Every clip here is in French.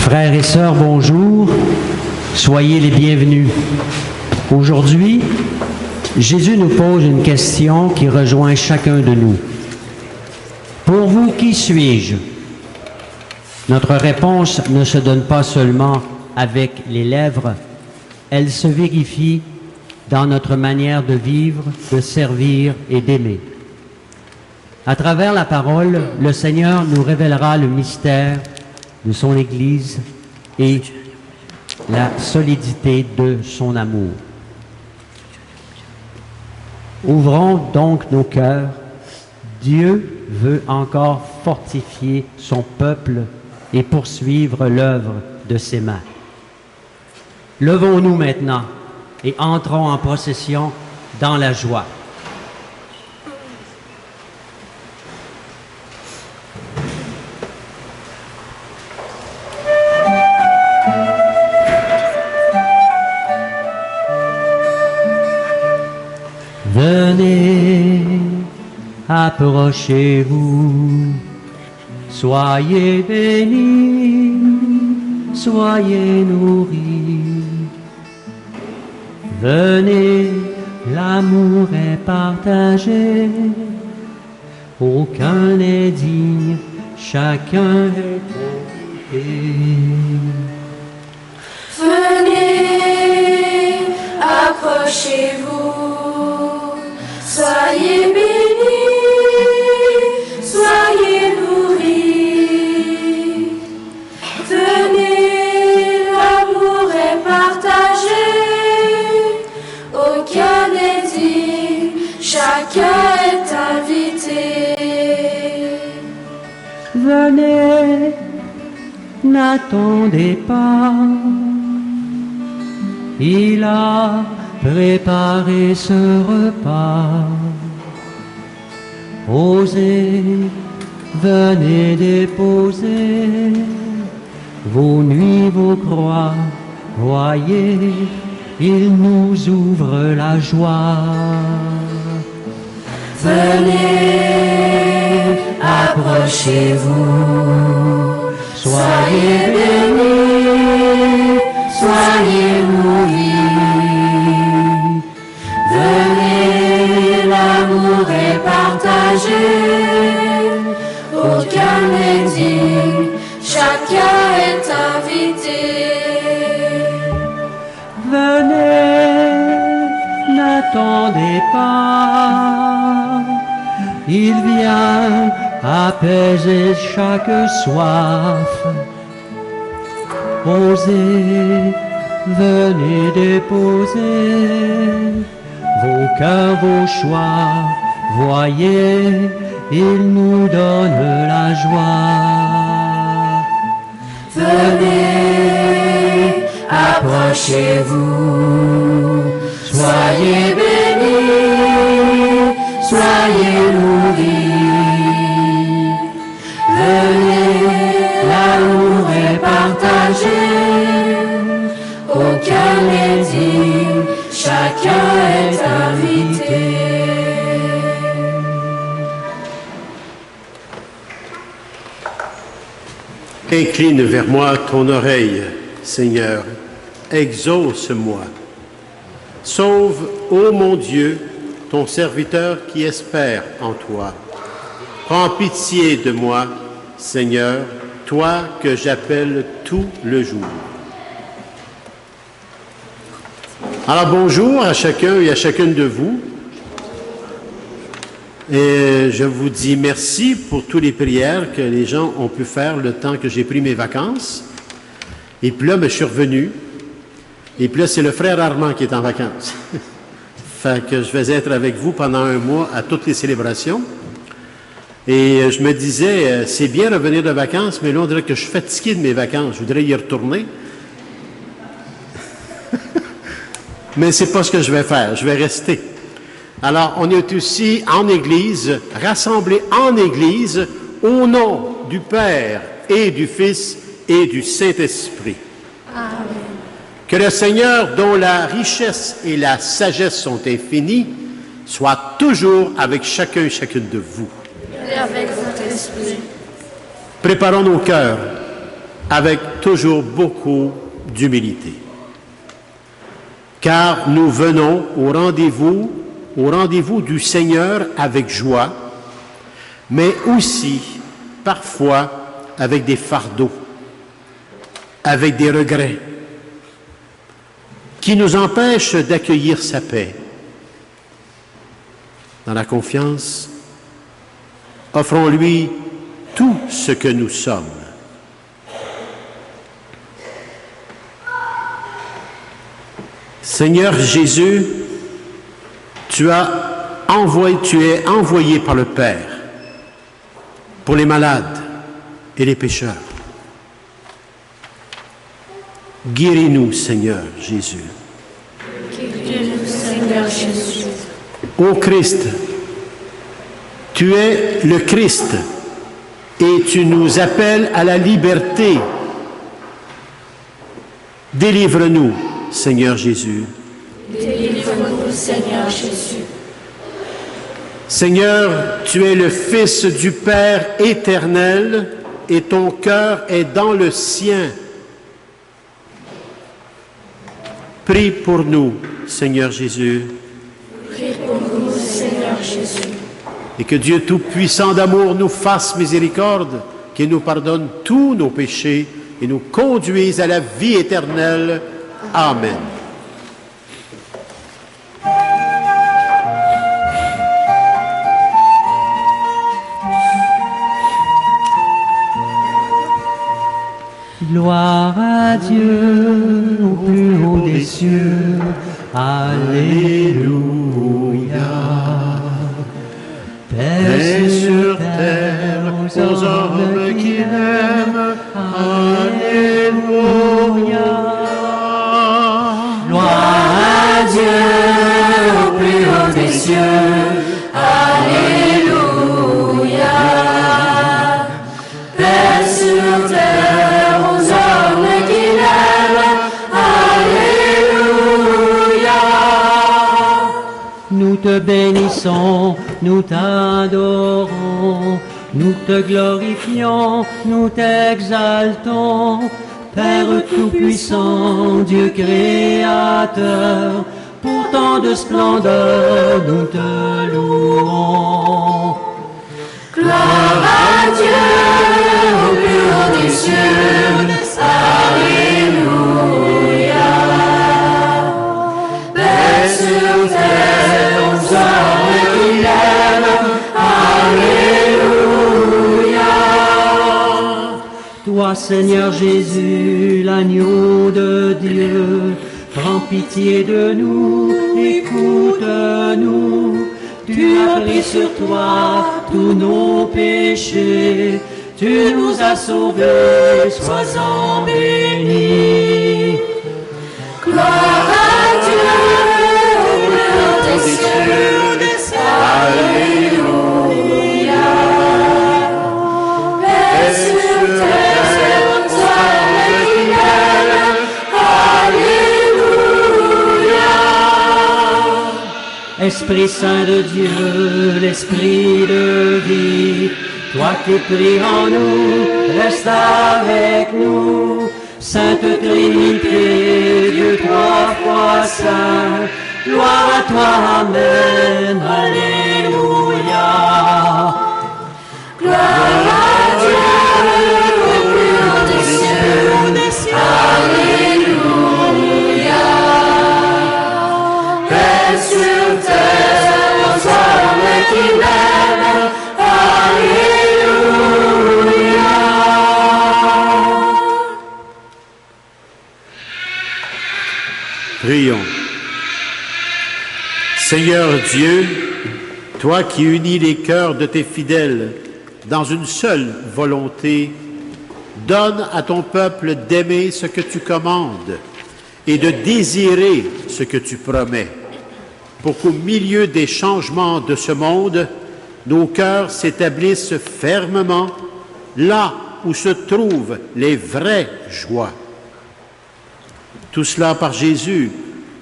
Frères et sœurs, bonjour. Soyez les bienvenus. Aujourd'hui, Jésus nous pose une question qui rejoint chacun de nous. Pour vous, qui suis-je? Notre réponse ne se donne pas seulement avec les lèvres, elle se vérifie dans notre manière de vivre, de servir et d'aimer. À travers la parole, le Seigneur nous révélera le mystère de son Église et la solidité de son amour. Ouvrons donc nos cœurs. Dieu veut encore fortifier son peuple et poursuivre l'œuvre de ses mains. Levons-nous maintenant et entrons en procession dans la joie. Venez, approchez-vous, soyez bénis, soyez nourris. Venez, l'amour est partagé, aucun n'est digne, chacun est invité. Venez, approchez-vous, soyez bénis, soyez nourris. Venez, l'amour est partagé, aucun n'est digne, chacun est invité. Venez, n'attendez pas, il a préparé ce repas. Osez, venez déposer vos nuits, vos croix, voyez, il nous ouvre la joie. Venez, approchez-vous, soyez bénis, soyez nourris. Venez, l'amour est partagé, Aucun n'est digne, chacun est invité. venez, n'attendez pas, il vient apaiser chaque soif. Osez, venez déposer vos cœurs, vos choix, voyez, il nous donne la joie. Venez, approchez-vous, soyez bénis, soyez nourris. Venez, l'amour est partagé, aucun n'est digne, chacun est invité. Incline vers moi ton oreille, Seigneur, exauce-moi. Sauve, ô mon Dieu, ton serviteur qui espère en toi. Prends pitié de moi, Seigneur, toi que j'appelle tout le jour. Alors bonjour à chacun et à chacune de vous. Et je vous dis merci pour toutes les prières que les gens ont pu faire le temps que j'ai pris mes vacances. Et puis là, je suis revenu. Et puis là, c'est le frère Armand qui est en vacances. Fait que je vais être avec vous pendant un mois à toutes les célébrations. Et je me disais, c'est bien revenir de vacances, mais là, on dirait que je suis fatigué de mes vacances. Je voudrais y retourner. Mais c'est pas ce que je vais faire. Je vais rester. Alors, on est aussi en Église, rassemblés en Église, au nom du Père et du Fils et du Saint-Esprit. Amen. Que le Seigneur, dont la richesse et la sagesse sont infinies, soit toujours avec chacun et chacune de vous. Et avec votre esprit. Préparons nos cœurs avec toujours beaucoup d'humilité. Car nous venons au rendez-vous du Seigneur avec joie, mais aussi parfois avec des fardeaux, avec des regrets, qui nous empêchent d'accueillir sa paix. Dans la confiance, offrons-lui tout ce que nous sommes. Seigneur Jésus, tu es envoyé par le Père pour les malades et les pécheurs. Guéris-nous, Seigneur Jésus. Guéris-nous, Seigneur Jésus. Ô Christ, tu es le Christ et tu nous appelles à la liberté. Délivre-nous, Seigneur Jésus. Délivre-nous, Seigneur Jésus. Seigneur, tu es le Fils du Père éternel et ton cœur est dans le sien. Prie pour nous, Seigneur Jésus. Prie pour nous, Seigneur Jésus. Et que Dieu Tout-Puissant d'amour nous fasse miséricorde, qu'il nous pardonne tous nos péchés et nous conduise à la vie éternelle. Amen. Gloire à Dieu au plus haut des cieux. Alléluia. Paix sur terre aux hommes qui l'aiment. Alléluia. Gloire à Dieu au plus haut des cieux. Alléluia. Paix sur terre aux hommes qui l'aiment. Alléluia. Nous te bénissons, nous t'adorons, nous te glorifions, nous t'exaltons. Père Tout-Puissant, Dieu Créateur, pour tant de splendeur, nous te louons. Gloire à Dieu au plus haut des cieux. Alléluia. Paix sur terre aux hommes qui l'aiment. Alléluia. Toi, Seigneur Jésus, l'agneau de Dieu, prends pitié de nous, écoute-nous. Tu as pris sur toi tous nos péchés, tu nous as sauvés, sois-en béni. Gloire à Dieu au plus haut des cieux. Alléluia. Paix sur terre aux hommes qui l'aiment. Alléluia. Esprit Saint de Dieu, l'Esprit de vie, toi qui pries en nous, reste avec nous. Sainte Trinité, Dieu trois fois saint, gloire à toi, Amen, Alléluia. Gloire à Dieu au plus haut des cieux. Alléluia. Paix sur terre aux hommes qui l'aiment. Alléluia. Prions. Seigneur Dieu, toi qui unis les cœurs de tes fidèles dans une seule volonté, donne à ton peuple d'aimer ce que tu commandes et de désirer ce que tu promets, pour qu'au milieu des changements de ce monde, nos cœurs s'établissent fermement là où se trouvent les vraies joies. Tout cela par Jésus,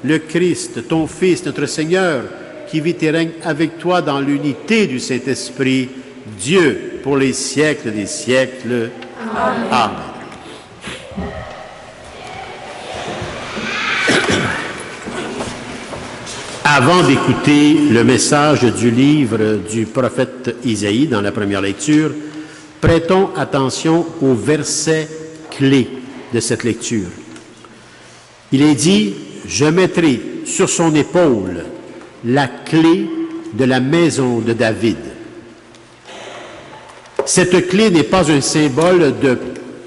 le Christ, ton Fils, notre Seigneur, qui vit et règne avec toi dans l'unité du Saint-Esprit, Dieu, pour les siècles des siècles. Amen. Amen. Avant d'écouter le message du livre du prophète Isaïe dans la première lecture, prêtons attention au verset clé de cette lecture. Il est dit « Je mettrai sur son épaule la clé de la maison de David ». Cette clé n'est pas un symbole de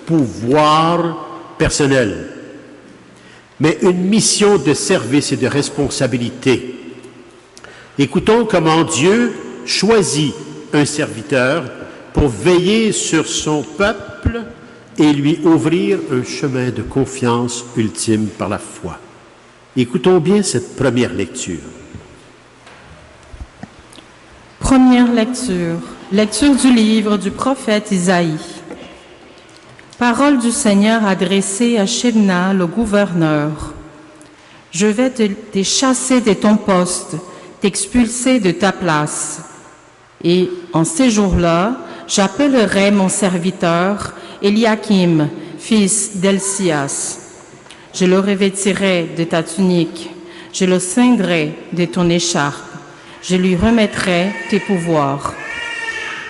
pouvoir personnel, mais une mission de service et de responsabilité. Écoutons comment Dieu choisit un serviteur pour veiller sur son peuple et lui ouvrir un chemin de confiance ultime par la foi. Écoutons bien cette première lecture. Première lecture. Lecture du livre du prophète Isaïe. Parole du Seigneur adressée à Shebna, le gouverneur. Je vais te chasser de ton poste, t'expulser de ta place. Et en ces jours-là, j'appellerai mon serviteur Eliakim, fils d'Elsias. Je le revêtirai de ta tunique, je le ceindrai de ton écharpe, je lui remettrai tes pouvoirs.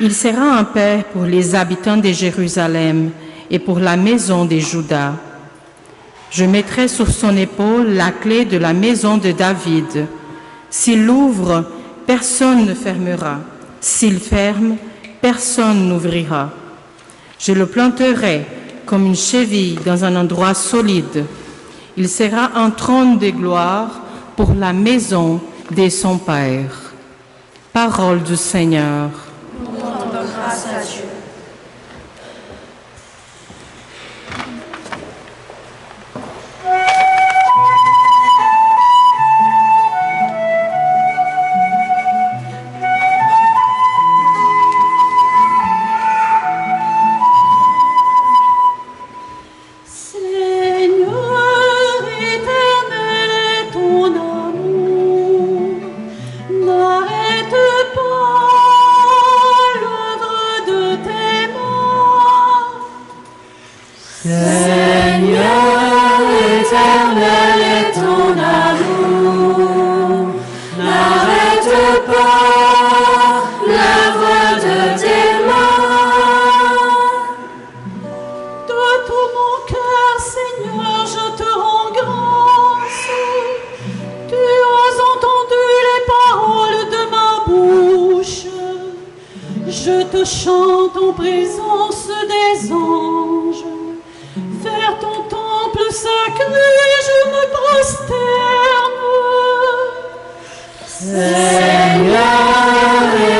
Il sera un père pour les habitants de Jérusalem et pour la maison de Juda. Je mettrai sur son épaule la clé de la maison de David. S'il ouvre, personne ne fermera. S'il ferme, personne n'ouvrira. Je le planterai comme une cheville dans un endroit solide. Il sera un trône de gloire pour la maison de son Père. Parole du Seigneur. Nous rendons grâce à Dieu. Chante en présence des anges, vers ton temple sacré je me prosterne. Seigneur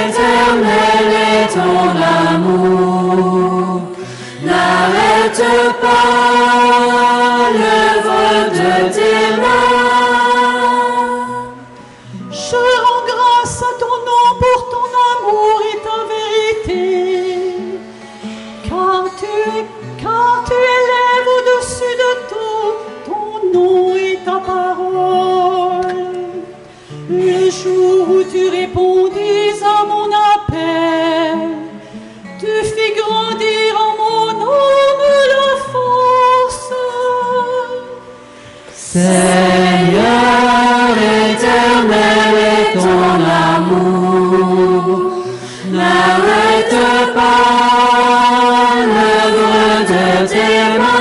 éternel est ton amour, n'arrête pas l'œuvre de tes mains. Je rends grâce à ton nom pour ton amour et ta vérité, car tu élèves au-dessus de tout ton nom et ta parole. Le jour où tu répondis à mon appel, tu fis grandir en mon âme la force. Seigneur éternel est ton amour, n'arrête pas l'œuvre de tes mains.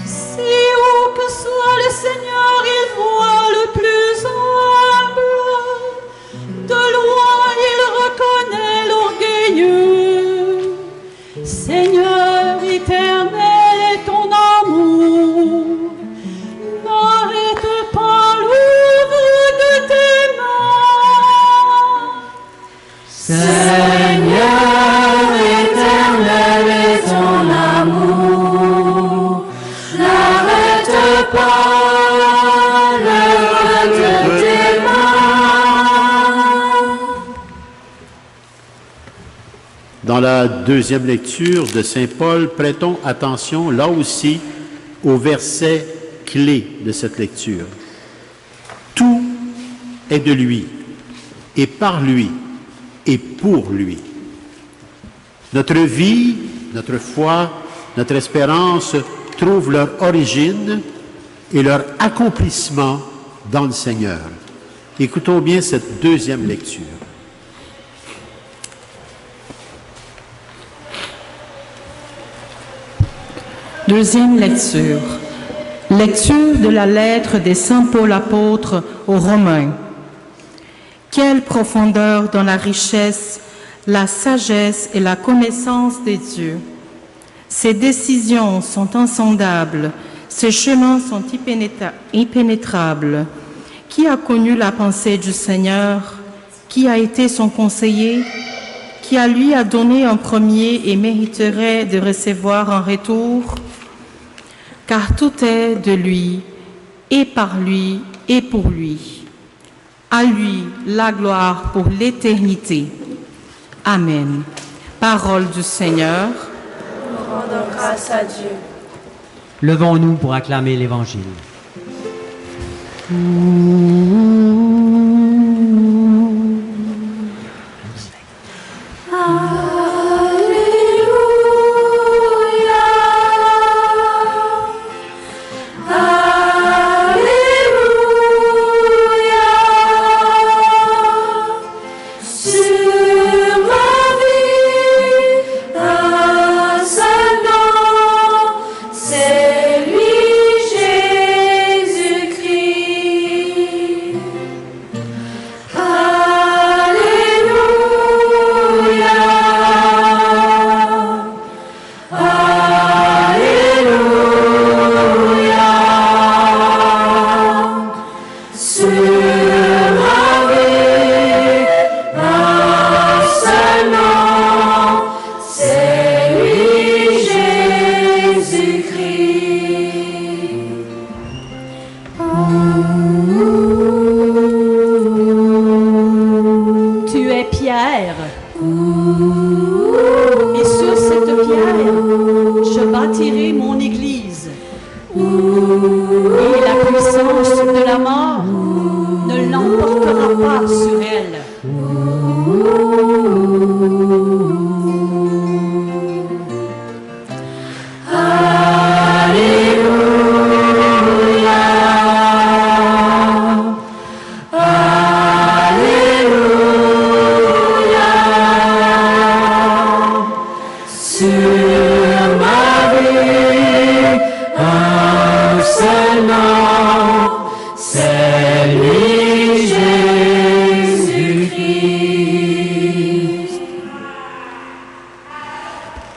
Si haut que soit le Seigneur, il voit le plus humble. De loin, il reconnaît l'orgueilleux. Seigneur éternel est ton amour. N'arrête pas l'œuvre de tes mains. Seigneur éternel est ton amour, n'arrête pas l'œuvre de tes mains. Dans la deuxième lecture de Saint Paul, prêtons attention là aussi au verset clé de cette lecture. Tout est de lui, et par lui, et pour lui. Notre vie, notre foi, notre espérance trouvent leur origine et leur accomplissement dans le Seigneur. Écoutons bien cette deuxième lecture. Deuxième lecture. Lecture de la lettre de Saint Paul apôtre aux Romains. Quelle profondeur dans la richesse, la sagesse et la connaissance des dieux. Ses décisions sont insondables, ses chemins sont impénétrables. Qui a connu la pensée du Seigneur? Qui a été son conseiller? Qui à lui a donné en premier et mériterait de recevoir en retour? Car tout est de lui, et par lui, et pour lui. À lui la gloire pour l'éternité. Amen. Parole du Seigneur. Nous rendons grâce à Dieu. Levons-nous pour acclamer l'Évangile.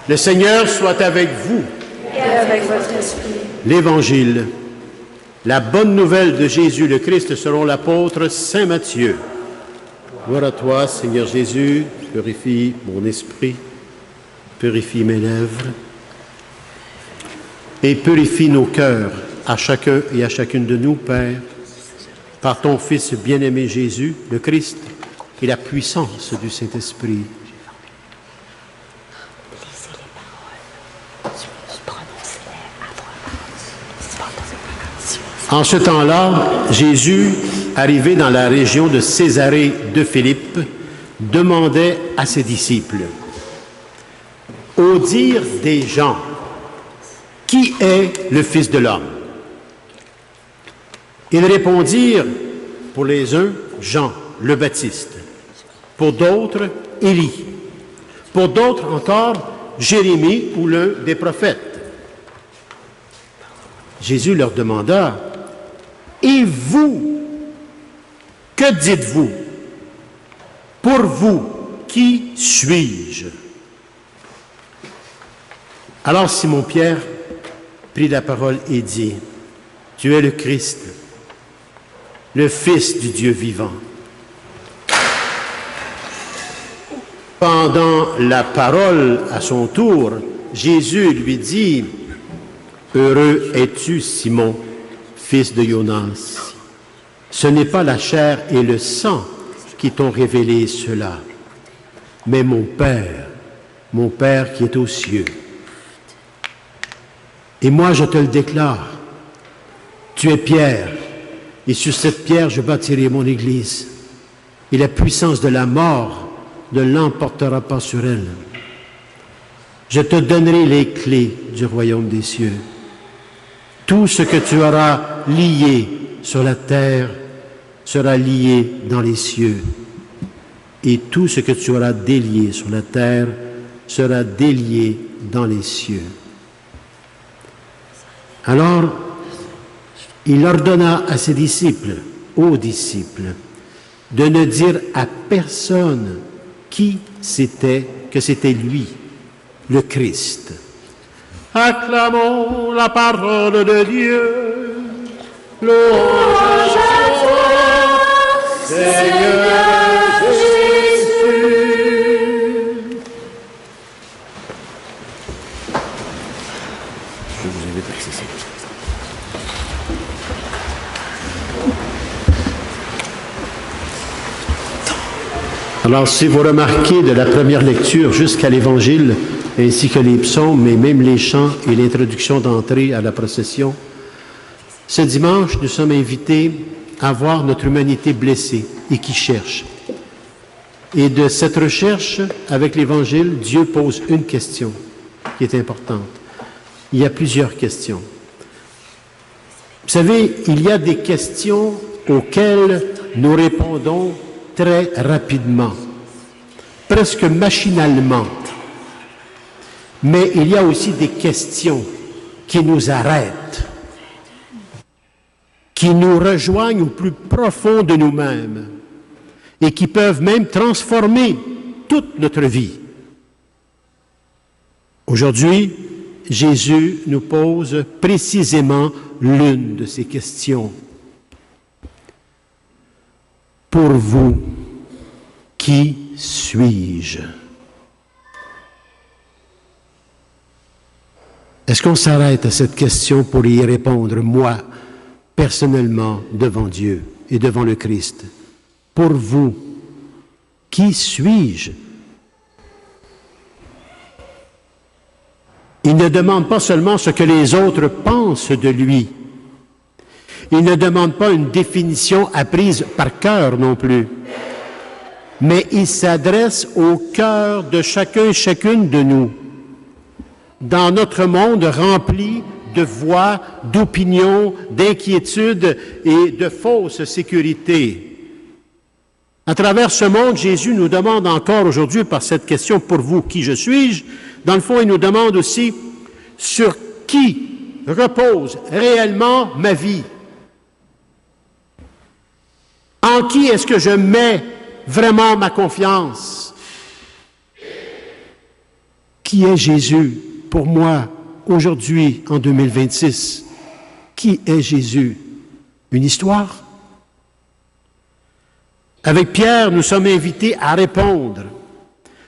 Le Seigneur soit avec vous. Et avec votre esprit. L'Évangile, la bonne nouvelle de Jésus le Christ selon l'apôtre Saint Matthieu. Gloire à toi, Seigneur Jésus, purifie mon esprit, purifie mes lèvres et purifie nos cœurs à chacun et à chacune de nous, Père, par ton Fils bien-aimé Jésus, le Christ, et la puissance du Saint-Esprit. En ce temps-là, Jésus, arrivé dans la région de Césarée de Philippe, demandait à ses disciples, « Au dire des gens, qui est le Fils de l'homme ?» Ils répondirent, pour les uns, Jean, le Baptiste, pour d'autres, Élie, pour d'autres encore, Jérémie ou l'un des prophètes. Jésus leur demanda, « Et vous, que dites-vous? Pour vous, qui suis-je? » Alors Simon-Pierre prit la parole et dit, « Tu es le Christ, le Fils du Dieu vivant. » Pendant la parole à son tour, Jésus lui dit, « Heureux es-tu, Simon, fils de Jonas. Ce n'est pas la chair et le sang qui t'ont révélé cela, mais mon Père qui est aux cieux. Et moi je te le déclare, tu es Pierre, et sur cette pierre je bâtirai mon Église, et la puissance de la mort ne l'emportera pas sur elle. Je te donnerai les clés du royaume des cieux. Tout ce que tu auras lié sur la terre sera lié dans les cieux, et tout ce que tu auras délié sur la terre sera délié dans les cieux. Alors, il ordonna à ses disciples, aux disciples, de ne dire à personne que c'était lui, le Christ. Acclamons la parole de Dieu. Louange à toi, Seigneur Jésus. Je vous invite à accéder. Alors, si vous remarquez de la première lecture jusqu'à l'Évangile, ainsi que les psaumes, mais même les chants et l'introduction d'entrée à la procession, ce dimanche, nous sommes invités à voir notre humanité blessée et qui cherche. Et de cette recherche, avec l'Évangile, Dieu pose une question qui est importante. Il y a plusieurs questions. Vous savez, il y a des questions auxquelles nous répondons très rapidement, presque machinalement. Mais il y a aussi des questions qui nous arrêtent, qui nous rejoignent au plus profond de nous-mêmes et qui peuvent même transformer toute notre vie. Aujourd'hui, Jésus nous pose précisément l'une de ces questions. Pour vous, qui suis-je? Est-ce qu'on s'arrête à cette question pour y répondre, moi, personnellement, devant Dieu et devant le Christ? Pour vous, qui suis-je? Il ne demande pas seulement ce que les autres pensent de lui. Il ne demande pas une définition apprise par cœur non plus. Mais il s'adresse au cœur de chacun et chacune de nous. Dans notre monde rempli de voix, d'opinions, d'inquiétudes et de fausses sécurités. À travers ce monde, Jésus nous demande encore aujourd'hui par cette question, pour vous, qui je suis-je? Dans le fond, il nous demande aussi sur qui repose réellement ma vie. En qui est-ce que je mets vraiment ma confiance? Qui est Jésus pour moi aujourd'hui en 2026? Qui est Jésus? Une histoire? Avec Pierre, nous sommes invités à répondre,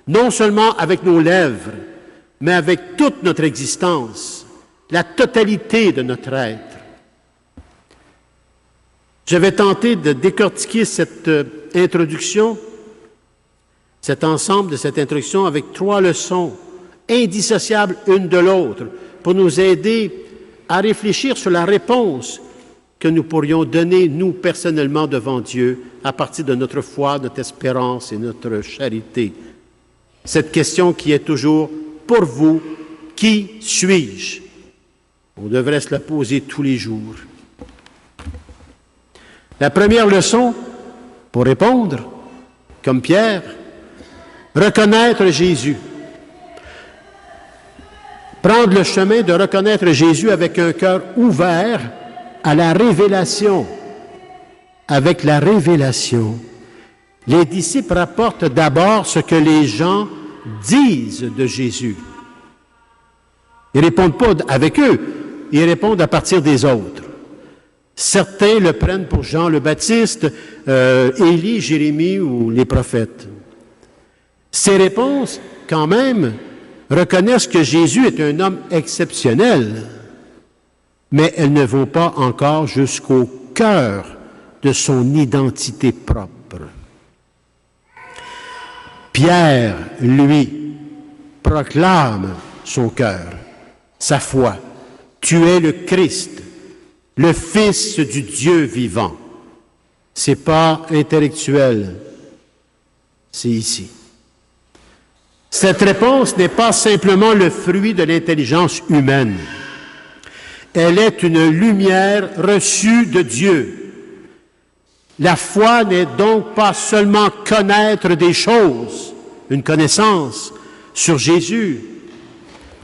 non seulement avec nos lèvres, mais avec toute notre existence, la totalité de notre être. Je vais tenter de décortiquer cette introduction, cet ensemble de cette introduction avec 3 leçons indissociables une de l'autre pour nous aider à réfléchir sur la réponse que nous pourrions donner, nous, personnellement, devant Dieu, à partir de notre foi, notre espérance et notre charité. Cette question qui est toujours, pour vous, qui suis-je? On devrait se la poser tous les jours. La première leçon, pour répondre, comme Pierre, reconnaître Jésus. Prendre le chemin de reconnaître Jésus avec un cœur ouvert à la révélation. Avec la révélation, les disciples rapportent d'abord ce que les gens disent de Jésus. Ils ne répondent pas avec eux, ils répondent à partir des autres. Certains le prennent pour Jean le Baptiste, Élie, Jérémie ou les prophètes. Ces réponses, quand même, reconnaissent que Jésus est un homme exceptionnel, mais elles ne vont pas encore jusqu'au cœur de son identité propre. Pierre, lui, proclame son cœur, sa foi. Tu es le Christ, le Fils du Dieu vivant. C'est pas intellectuel, c'est ici. Cette réponse n'est pas simplement le fruit de l'intelligence humaine. Elle est une lumière reçue de Dieu. La foi n'est donc pas seulement connaître des choses, une connaissance sur Jésus,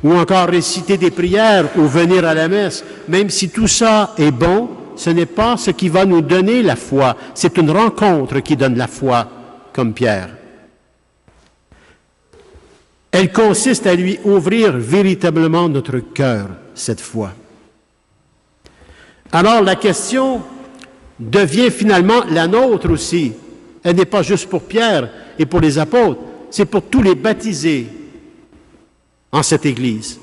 ou encore réciter des prières ou venir à la messe. Même si tout ça est bon, ce n'est pas ce qui va nous donner la foi. C'est une rencontre qui donne la foi, comme Pierre. Elle consiste à lui ouvrir véritablement notre cœur, cette foi. Alors la question devient finalement la nôtre aussi. Elle n'est pas juste pour Pierre et pour les apôtres, c'est pour tous les baptisés en cette Église.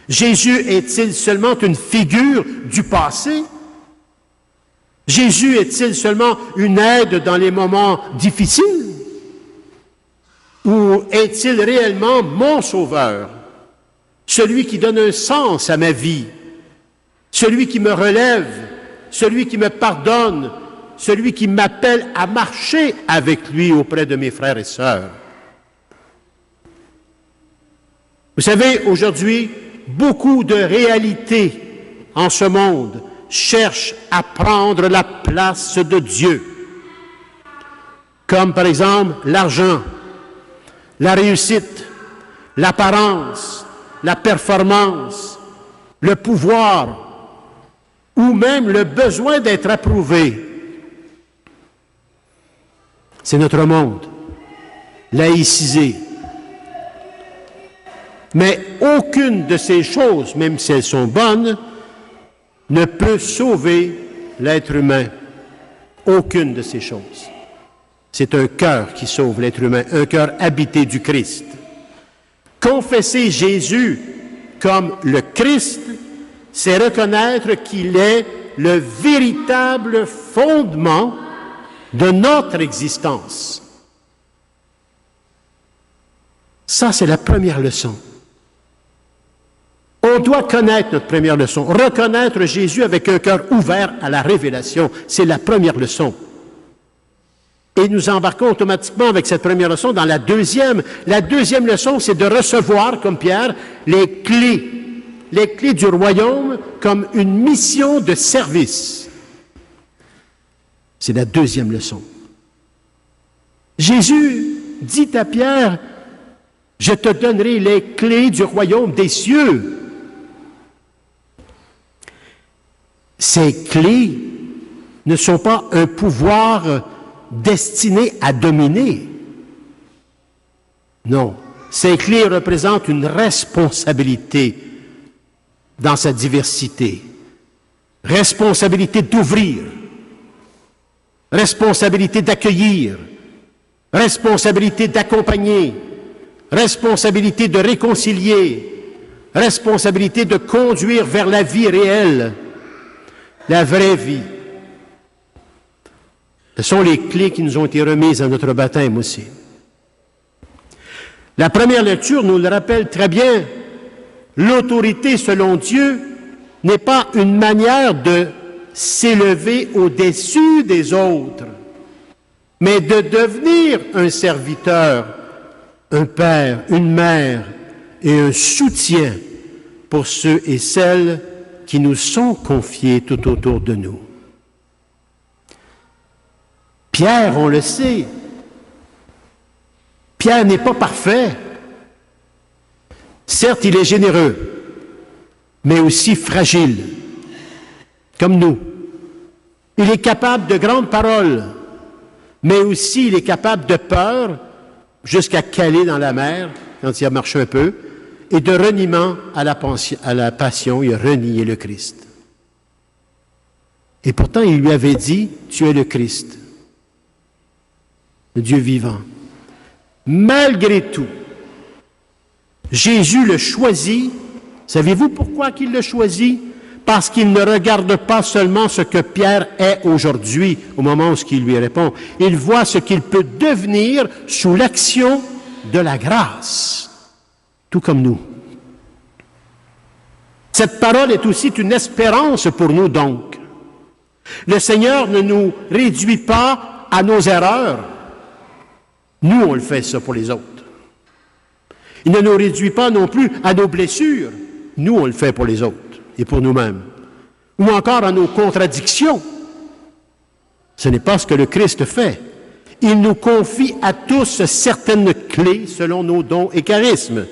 Jésus est-il seulement une figure du passé? Jésus est-il seulement une aide dans les moments difficiles? Ou est-il réellement mon sauveur, celui qui donne un sens à ma vie, celui qui me relève, celui qui me pardonne, celui qui m'appelle à marcher avec lui auprès de mes frères et sœurs? Vous savez, aujourd'hui, beaucoup de réalités en ce monde cherchent à prendre la place de Dieu, comme par exemple l'argent, la réussite, l'apparence, la performance, le pouvoir, ou même le besoin d'être approuvé. C'est notre monde, laïcisé. Mais aucune de ces choses, même si elles sont bonnes, ne peut sauver l'être humain. Aucune de ces choses. C'est un cœur qui sauve l'être humain, un cœur habité du Christ. Confesser Jésus comme le Christ, c'est reconnaître qu'il est le véritable fondement de notre existence. Ça, c'est la première leçon. On doit connaître notre première leçon, reconnaître Jésus avec un cœur ouvert à la révélation. C'est la première leçon. Et nous embarquons automatiquement avec cette première leçon dans la deuxième. La deuxième leçon, c'est de recevoir, comme Pierre, les clés du royaume comme une mission de service. C'est la deuxième leçon. Jésus dit à Pierre, « Je te donnerai les clés du royaume des cieux. » Ces clés ne sont pas un pouvoir destiné à dominer. Non, ces clés représentent une responsabilité dans sa diversité. Responsabilité d'ouvrir, responsabilité d'accueillir, responsabilité d'accompagner, responsabilité de réconcilier, responsabilité de conduire vers la vie réelle, la vraie vie. Ce sont les clés qui nous ont été remises à notre baptême aussi. La première lecture nous le rappelle très bien. L'autorité selon Dieu n'est pas une manière de s'élever au-dessus des autres, mais de devenir un serviteur, un père, une mère et un soutien pour ceux et celles qui nous sont confiés tout autour de nous. Pierre, on le sait, Pierre n'est pas parfait. Certes, il est généreux, mais aussi fragile, comme nous. Il est capable de grandes paroles, mais aussi il est capable de peur, jusqu'à caler dans la mer, quand il a marché un peu, et de reniement à la passion, il a renié le Christ. Et pourtant, il lui avait dit, « Tu es le Christ, le Dieu vivant. » Malgré tout, Jésus le choisit. Savez-vous pourquoi qu'il le choisit? Parce qu'il ne regarde pas seulement ce que Pierre est aujourd'hui, au moment où il lui répond. Il voit ce qu'il peut devenir sous l'action de la grâce, tout comme nous. Cette parole est aussi une espérance pour nous donc. Le Seigneur ne nous réduit pas à nos erreurs. Nous, on le fait ça pour les autres. Il ne nous réduit pas non plus à nos blessures. Nous, on le fait pour les autres et pour nous-mêmes. Ou encore à nos contradictions. Ce n'est pas ce que le Christ fait. Il nous confie à tous certaines clés selon nos dons et charismes.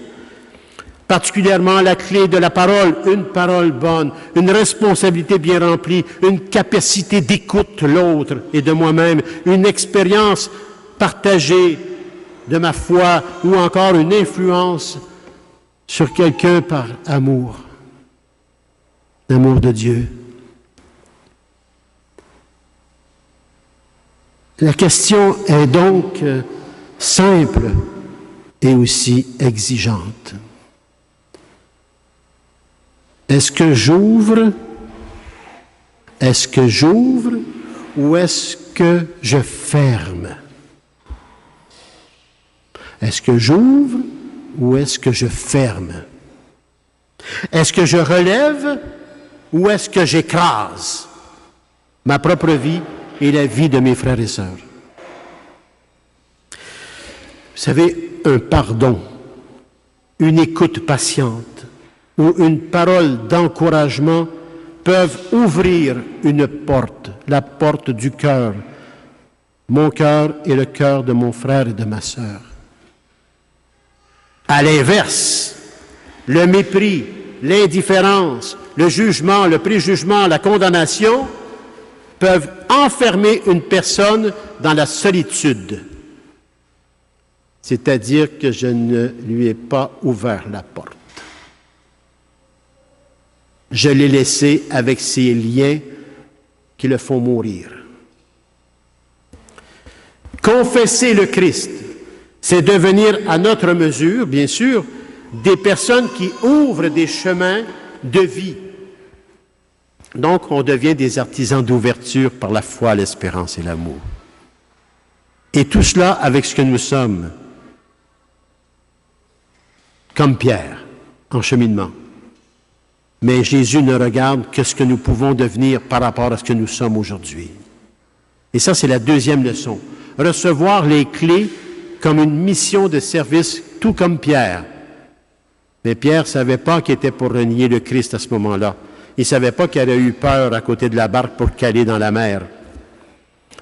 Particulièrement la clé de la parole, une parole bonne, une responsabilité bien remplie, une capacité d'écoute de l'autre et de moi-même, une expérience partagée de ma foi ou encore une influence sur quelqu'un par amour, l'amour de Dieu. La question est donc simple et aussi exigeante. Est-ce que j'ouvre? Est-ce que j'ouvre ou est-ce que je ferme? Est-ce que j'ouvre ou est-ce que je ferme? Est-ce que je relève ou est-ce que j'écrase ma propre vie et la vie de mes frères et sœurs? Vous savez, un pardon, une écoute patiente ou une parole d'encouragement peuvent ouvrir une porte, la porte du cœur, mon cœur et le cœur de mon frère et de ma sœur. À l'inverse, le mépris, l'indifférence, le jugement, le préjugement, la condamnation peuvent enfermer une personne dans la solitude, c'est-à-dire que je ne lui ai pas ouvert la porte. Je l'ai laissé avec ces liens qui le font mourir. Confesser le Christ, c'est devenir à notre mesure, bien sûr, des personnes qui ouvrent des chemins de vie. Donc, on devient des artisans d'ouverture par la foi, l'espérance et l'amour. Et tout cela avec ce que nous sommes, comme Pierre, en cheminement. Mais Jésus ne regarde que ce que nous pouvons devenir par rapport à ce que nous sommes aujourd'hui. Et ça, c'est la deuxième leçon. Recevoir les clés comme une mission de service, tout comme Pierre. Mais Pierre ne savait pas qu'il était pour renier le Christ à ce moment-là. Il ne savait pas qu'il aurait eu peur à côté de la barque pour caler dans la mer.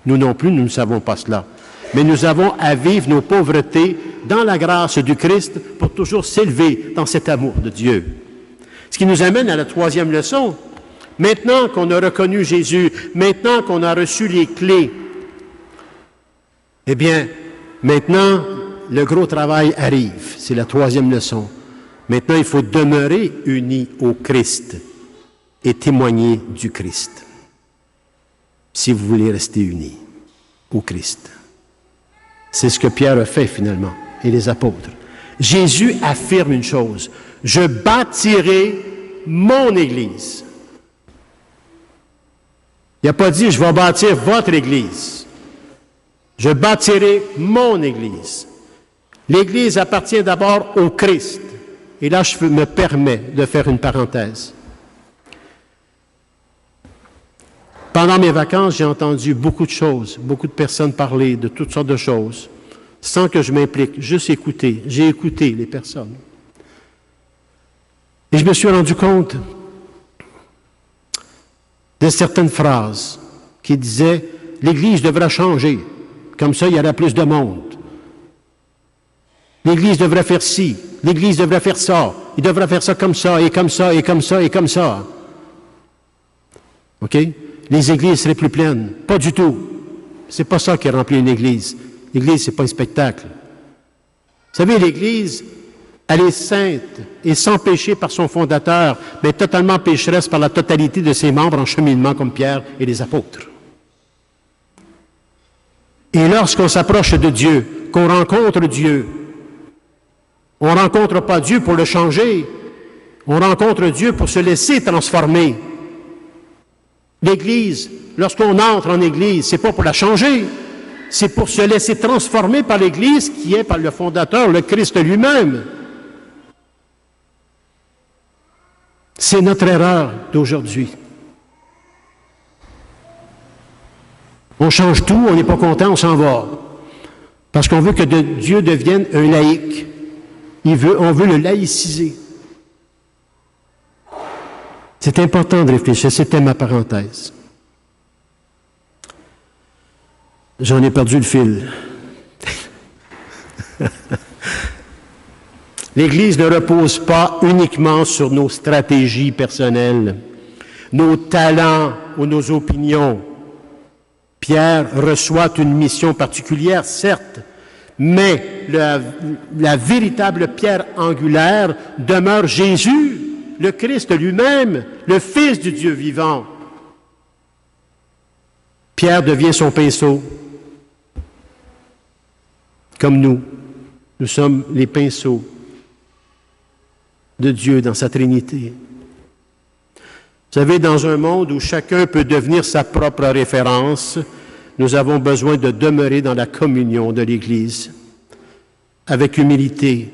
Nous non plus, nous ne savons pas cela. Mais nous avons à vivre nos pauvretés dans la grâce du Christ pour toujours s'élever dans cet amour de Dieu. Ce qui nous amène à la troisième leçon. Maintenant qu'on a reconnu Jésus, maintenant qu'on a reçu les clés, eh bien, maintenant, le gros travail arrive. C'est la troisième leçon. Maintenant, il faut demeurer unis au Christ et témoigner du Christ. Si vous voulez rester unis au Christ. C'est ce que Pierre a fait finalement, et les apôtres. Jésus affirme une chose. Je bâtirai mon Église. Il n'a pas dit, je vais bâtir votre Église. Je bâtirai mon Église. L'Église appartient d'abord au Christ. Et là, je me permets de faire une parenthèse. Pendant mes vacances, j'ai entendu beaucoup de choses, beaucoup de personnes parler de toutes sortes de choses, sans que je m'implique, juste écouter. J'ai écouté les personnes. Et je me suis rendu compte de certaines phrases qui disaient « l'Église devra changer, comme ça il y aura plus de monde. L'Église devrait faire ci, l'Église devrait faire ça, il devrait faire ça comme ça, et comme ça, et comme ça, et comme ça. » OK? Les églises seraient plus pleines. Pas du tout. C'est pas ça qui remplit une église. L'église, c'est pas un spectacle. Vous savez, l'église, elle est sainte et sans péché par son fondateur, mais totalement pécheresse par la totalité de ses membres en cheminement comme Pierre et les apôtres. Et lorsqu'on s'approche de Dieu, qu'on rencontre Dieu, on ne rencontre pas Dieu pour le changer, on rencontre Dieu pour se laisser transformer. L'Église, lorsqu'on entre en Église, c'est pas pour la changer, c'est pour se laisser transformer par l'Église qui est par le fondateur, le Christ lui-même. C'est notre erreur d'aujourd'hui. On change tout, on n'est pas content, on s'en va. Parce qu'on veut que Dieu devienne un laïc. On veut le laïciser. C'est important de réfléchir, c'était ma parenthèse. J'en ai perdu le fil. L'Église ne repose pas uniquement sur nos stratégies personnelles, nos talents ou nos opinions. Pierre reçoit une mission particulière, certes, mais la véritable pierre angulaire demeure Jésus, le Christ lui-même, le Fils du Dieu vivant. Pierre devient son pinceau, comme nous. Nous sommes les pinceaux de Dieu dans sa Trinité. Vous savez, dans un monde où chacun peut devenir sa propre référence, nous avons besoin de demeurer dans la communion de l'Église, avec humilité,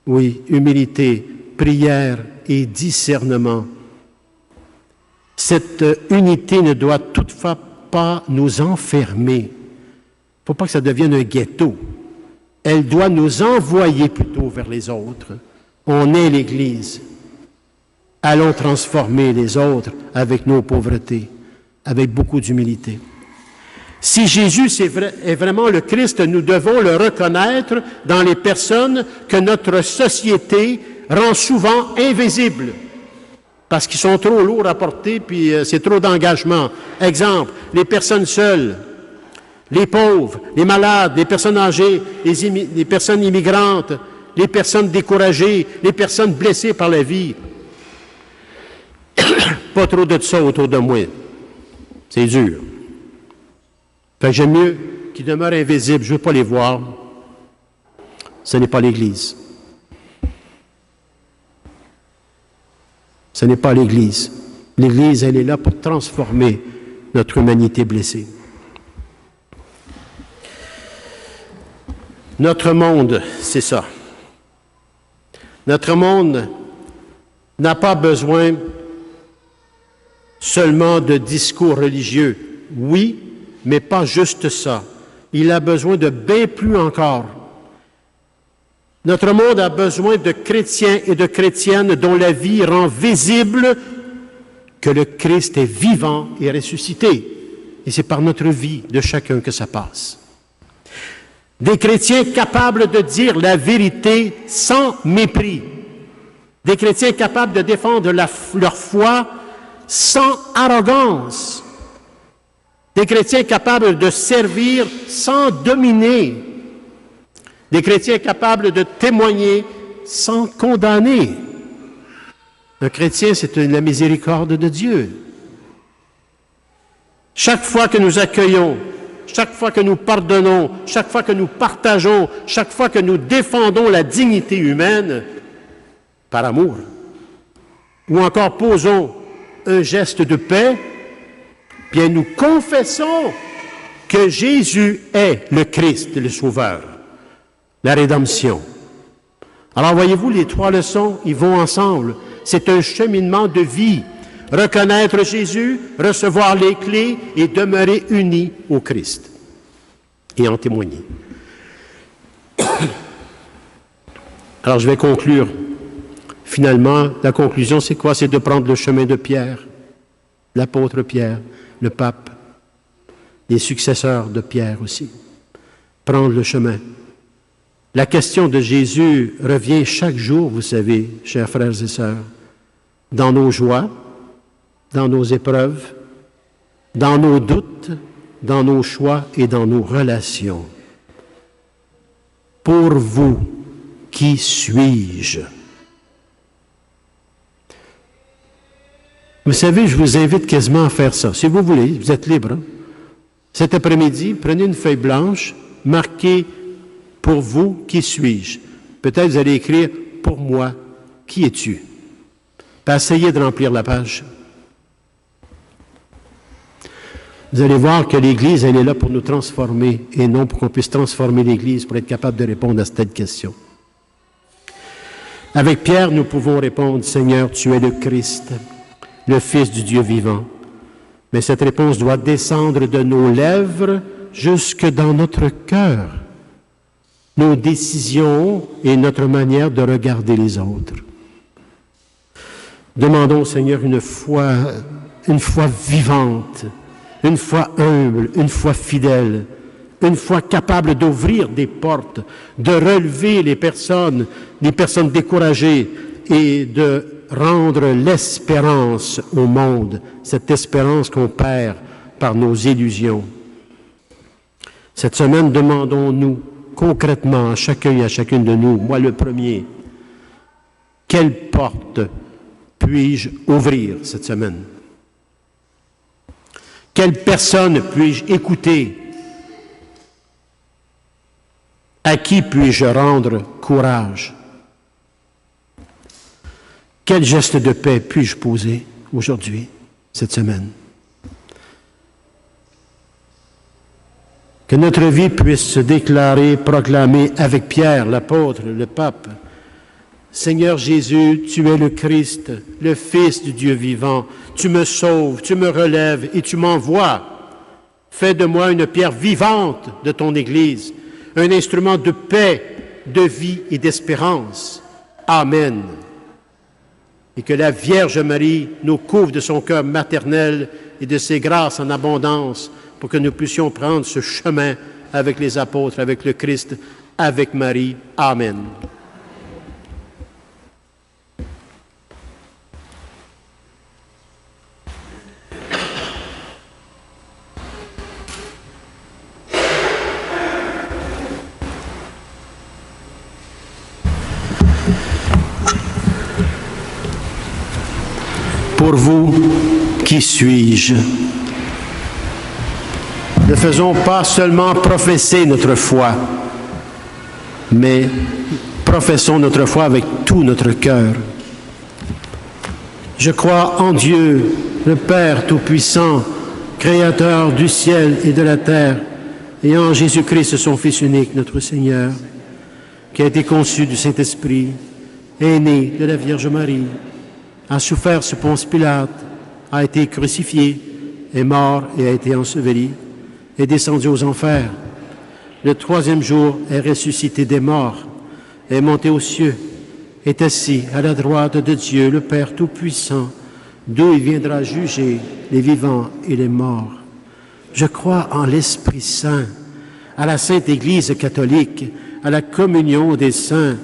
oui, humilité, prière et discernement. Cette unité ne doit toutefois pas nous enfermer. Il ne faut pas que ça devienne un ghetto. Elle doit nous envoyer plutôt vers les autres. On est l'Église. Allons transformer les autres avec nos pauvretés, avec beaucoup d'humilité. Si Jésus est vraiment le Christ, nous devons le reconnaître dans les personnes que notre société rend souvent invisibles, parce qu'ils sont trop lourds à porter, puis c'est trop d'engagement. Exemple, les personnes seules, les pauvres, les malades, les personnes âgées, les personnes immigrantes, les personnes découragées, les personnes blessées par la vie. Pas trop de ça autour de moi. C'est dur. Fait que j'aime mieux qu'ils demeurent invisibles. Je ne veux pas les voir. Ce n'est pas l'Église. Ce n'est pas l'Église. L'Église, elle est là pour transformer notre humanité blessée. Notre monde, c'est ça. Notre monde n'a pas besoin seulement de discours religieux. Oui, mais pas juste ça. Il a besoin de bien plus encore. Notre monde a besoin de chrétiens et de chrétiennes dont la vie rend visible que le Christ est vivant et ressuscité. Et c'est par notre vie de chacun que ça passe. Des chrétiens capables de dire la vérité sans mépris. Des chrétiens capables de défendre leur foi sans arrogance. Des chrétiens capables de servir sans dominer. Des chrétiens capables de témoigner sans condamner. Un chrétien, c'est la miséricorde de Dieu. Chaque fois que nous accueillons, chaque fois que nous pardonnons, chaque fois que nous partageons, chaque fois que nous défendons la dignité humaine, par amour, ou encore posons un geste de paix, bien nous confessons que Jésus est le Christ, le Sauveur, la rédemption. Alors voyez-vous, les trois leçons, ils vont ensemble. C'est un cheminement de vie. Reconnaître Jésus, recevoir les clés et demeurer unis au Christ. Et en témoigner. Alors je vais conclure. Finalement, la conclusion, c'est quoi? C'est de prendre le chemin de Pierre, l'apôtre Pierre, le pape, les successeurs de Pierre aussi. Prendre le chemin. La question de Jésus revient chaque jour, vous savez, chers frères et sœurs, dans nos joies, dans nos épreuves, dans nos doutes, dans nos choix et dans nos relations. Pour vous, qui suis-je? Vous savez, je vous invite quasiment à faire ça. Si vous voulez, vous êtes libre. Hein? Cet après-midi, prenez une feuille blanche, marquez « Pour vous, qui suis-je » Peut-être vous allez écrire « Pour moi, qui es-tu » Puis essayez de remplir la page. Vous allez voir que l'Église, elle est là pour nous transformer et non pour qu'on puisse transformer l'Église pour être capable de répondre à cette question. Avec Pierre, nous pouvons répondre « Seigneur, tu es le Christ, le Fils du Dieu vivant. » Mais cette réponse doit descendre de nos lèvres jusque dans notre cœur, nos décisions et notre manière de regarder les autres. Demandons au Seigneur une foi vivante, une foi humble, une foi fidèle, une foi capable d'ouvrir des portes, de relever les personnes découragées et de rendre l'espérance au monde, cette espérance qu'on perd par nos illusions. Cette semaine, demandons-nous concrètement à chacun et à chacune de nous, moi le premier, quelle porte puis-je ouvrir cette semaine? Quelle personne puis-je écouter? À qui puis-je rendre courage? Quel geste de paix puis-je poser aujourd'hui, cette semaine? Que notre vie puisse se déclarer, proclamer avec Pierre, l'apôtre, le pape, Seigneur Jésus, tu es le Christ, le Fils du Dieu vivant. Tu me sauves, tu me relèves et tu m'envoies. Fais de moi une pierre vivante de ton Église, un instrument de paix, de vie et d'espérance. Amen. Et que la Vierge Marie nous couvre de son cœur maternel et de ses grâces en abondance pour que nous puissions prendre ce chemin avec les apôtres, avec le Christ, avec Marie. Amen. Pour vous, qui suis-je? Ne faisons pas seulement professer notre foi, mais professons notre foi avec tout notre cœur. Je crois en Dieu, le Père Tout-Puissant, Créateur du ciel et de la terre, et en Jésus-Christ, son Fils unique, notre Seigneur, qui a été conçu du Saint-Esprit, est né de la Vierge Marie, a souffert sous Ponce Pilate, a été crucifié, est mort et a été enseveli, est descendu aux enfers. Le troisième jour est ressuscité des morts, est monté aux cieux, est assis à la droite de Dieu, le Père Tout-Puissant, d'où il viendra juger les vivants et les morts. Je crois en l'Esprit Saint, à la Sainte Église catholique, à la communion des saints,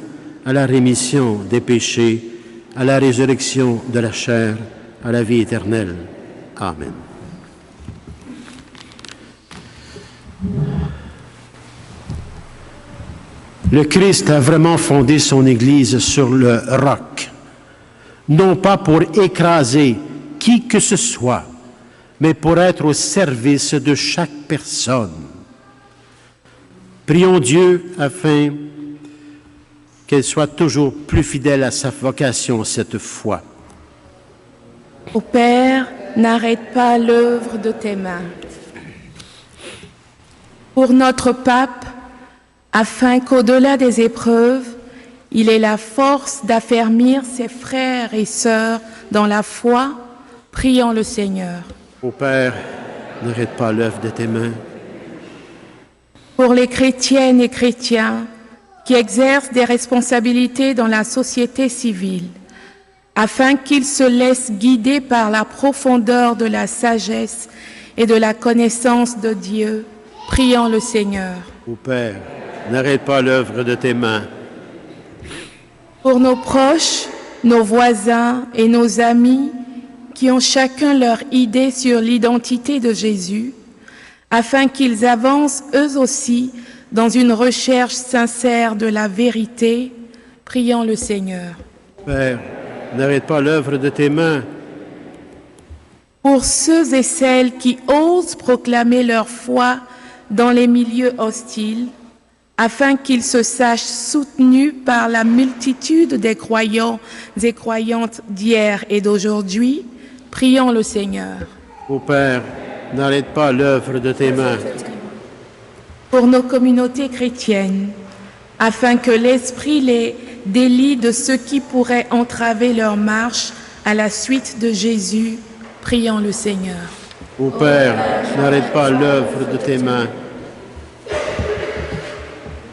à la rémission des péchés, à la résurrection de la chair, à la vie éternelle. Amen. Le Christ a vraiment fondé son Église sur le roc, non pas pour écraser qui que ce soit, mais pour être au service de chaque personne. Prions Dieu afin qu'elle soit toujours plus fidèle à sa vocation cette fois. Ô Père, n'arrête pas l'œuvre de tes mains. Pour notre pape, afin qu'au-delà des épreuves, il ait la force d'affermir ses frères et sœurs dans la foi, prions le Seigneur. Ô Père, n'arrête pas l'œuvre de tes mains. Pour les chrétiennes et chrétiens qui exercent des responsabilités dans la société civile, afin qu'ils se laissent guider par la profondeur de la sagesse et de la connaissance de Dieu, prions le Seigneur. Ô Père, n'arrête pas l'œuvre de tes mains. Pour nos proches, nos voisins et nos amis qui ont chacun leur idée sur l'identité de Jésus, afin qu'ils avancent eux aussi dans une recherche sincère de la vérité, prions le Seigneur. Père, n'arrête pas l'œuvre de tes mains. Pour ceux et celles qui osent proclamer leur foi dans les milieux hostiles, afin qu'ils se sachent soutenus par la multitude des croyants et croyantes d'hier et d'aujourd'hui, prions le Seigneur. Ô Père, n'arrête pas l'œuvre de tes mains. Pour nos communautés chrétiennes, afin que l'Esprit les délie de ceux qui pourraient entraver leur marche à la suite de Jésus, prions le Seigneur. Ô Père, n'arrête pas l'œuvre de tes mains.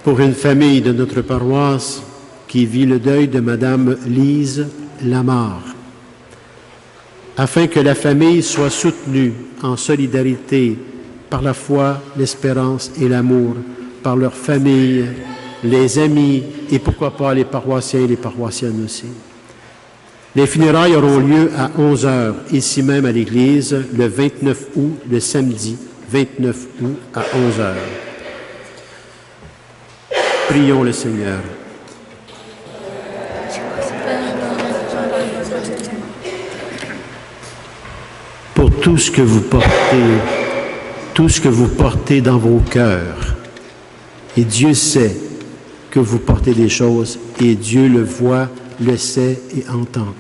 Pour une famille de notre paroisse qui vit le deuil de Madame Lise Lamarre, afin que la famille soit soutenue en solidarité par la foi, l'espérance et l'amour, par leur famille, les amis et pourquoi pas les paroissiens et les paroissiennes aussi. Les funérailles auront lieu à 11h, ici même à l'église, le 29 août, le samedi 29 août à 11h. Prions le Seigneur. Pour tout ce que vous portez dans vos cœurs, et Dieu sait que vous portez des choses, et Dieu le voit, le sait et entend.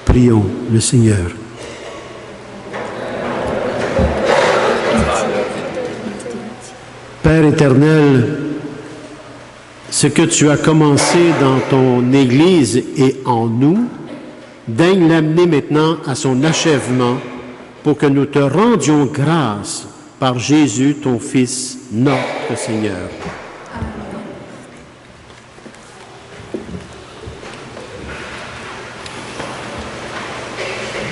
Prions le Seigneur. Père éternel, ce que tu as commencé dans ton Église et en nous, daigne l'amener maintenant à son achèvement pour que nous te rendions grâce par Jésus, ton Fils, notre Seigneur.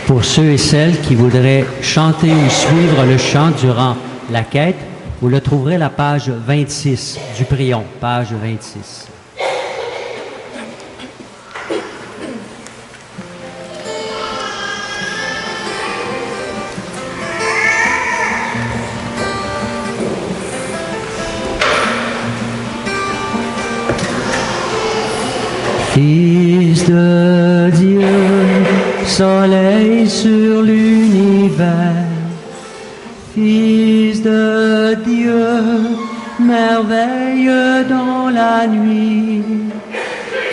Pour ceux et celles qui voudraient chanter ou suivre le chant durant la quête, vous le trouverez à la page 26 du Prion, page 26. Fils de Dieu, soleil sur l'univers, Fils de Dieu, merveille dans la nuit,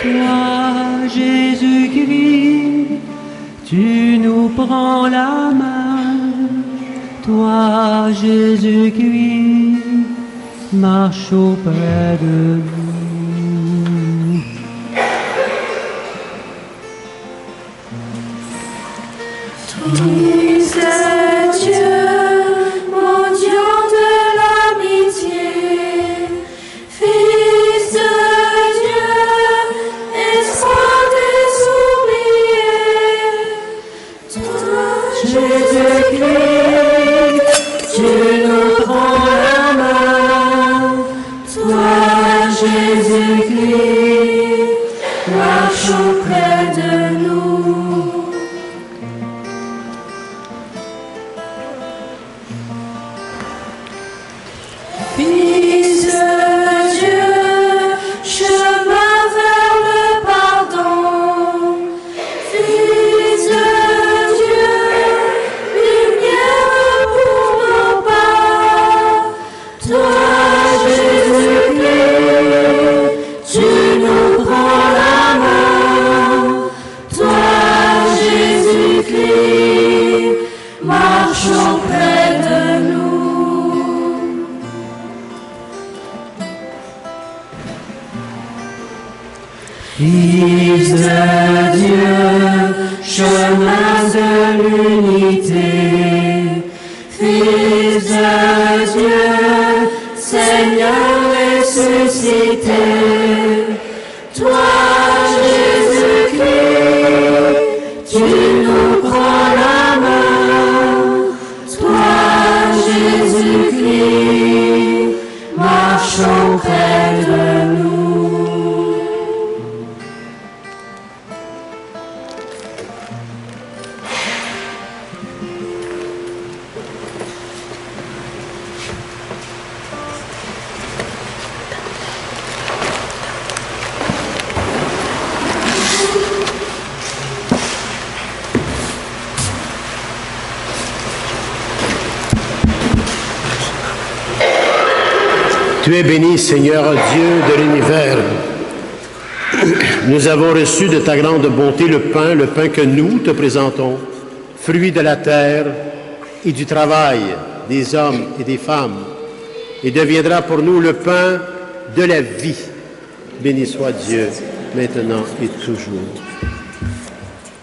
toi, Jésus-Christ, tu nous prends la main, toi, Jésus-Christ, marche auprès de nous. Fils de Dieu, mendiant de l'amitié, Fils de Dieu, espoir des oubliés, toi, Jésus-Christ, tu nous prends la main, toi, Jésus-Christ, marche auprès de nous. Fils de Dieu, chemin vers le pardon. Fils de Dieu, lumière pour nos pas. Toi, Jésus-Christ, tu nous prends la main. Toi, Jésus-Christ, marche auprès de nous. Fils de Dieu, chemin de l'unité, Fils de Dieu, Seigneur ressuscité, toi, Jésus-Christ, tu nous prends la main, toi, Jésus-Christ, marche auprès de nous. Tu es béni, Seigneur Dieu de l'univers. Nous avons reçu de ta grande bonté le pain que nous te présentons, fruit de la terre et du travail des hommes et des femmes, et deviendra pour nous le pain de la vie. Béni soit Dieu, maintenant et toujours.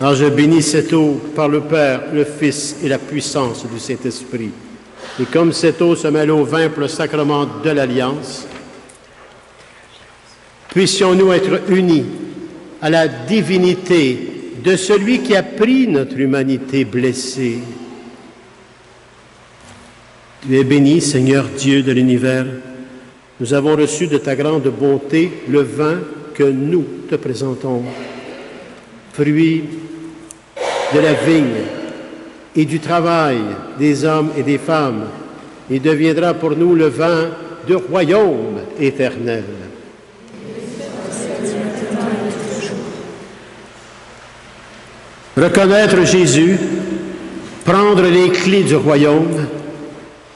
Alors je bénis cette eau par le Père, le Fils et la puissance du Saint-Esprit. Et comme cette eau se mêle au vin pour le sacrement de l'Alliance, puissions-nous être unis à la divinité de celui qui a pris notre humanité blessée. Tu es béni, Seigneur Dieu de l'univers. Nous avons reçu de ta grande bonté le vin que nous te présentons, fruit de la vigne et du travail des hommes et des femmes. Il deviendra pour nous le vin du royaume éternel. Reconnaître Jésus, prendre les clés du royaume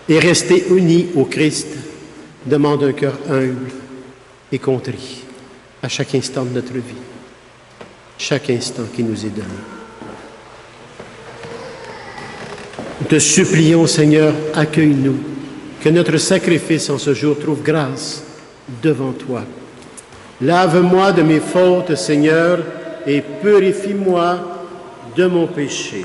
et rester unis au Christ demande un cœur humble et contrit à chaque instant de notre vie, chaque instant qui nous est donné. Nous te supplions, Seigneur, accueille-nous, que notre sacrifice en ce jour trouve grâce devant toi. Lave-moi de mes fautes, Seigneur, et purifie-moi de mon péché.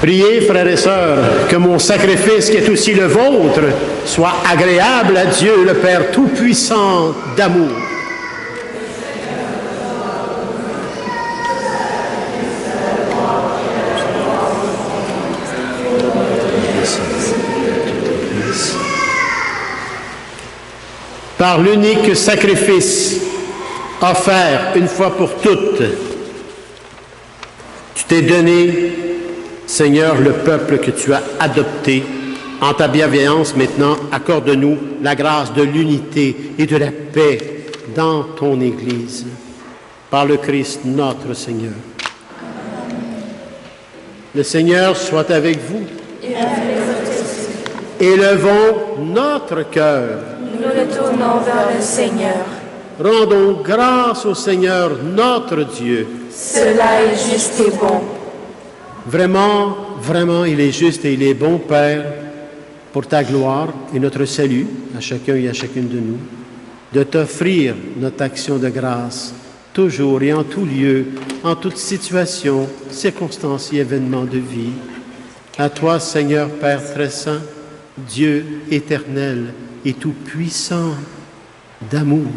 Priez, frères et sœurs, que mon sacrifice, qui est aussi le vôtre, soit agréable à Dieu, le Père Tout-Puissant d'amour. Par l'unique sacrifice offert une fois pour toutes, tu t'es donné, Seigneur, le peuple que tu as adopté. En ta bienveillance, maintenant, accorde-nous la grâce de l'unité et de la paix dans ton Église. Par le Christ, notre Seigneur. Le Seigneur soit avec vous. Élevons notre cœur. Nous le tournons vers le Seigneur. Rendons grâce au Seigneur, notre Dieu. Cela est juste et bon. Vraiment, vraiment, il est juste et il est bon, Père, pour ta gloire et notre salut, à chacun et à chacune de nous, de t'offrir notre action de grâce, toujours et en tout lieu, en toute situation, circonstance et événement de vie. À toi, Seigneur, Père très saint, Dieu éternel et tout-puissant d'amour.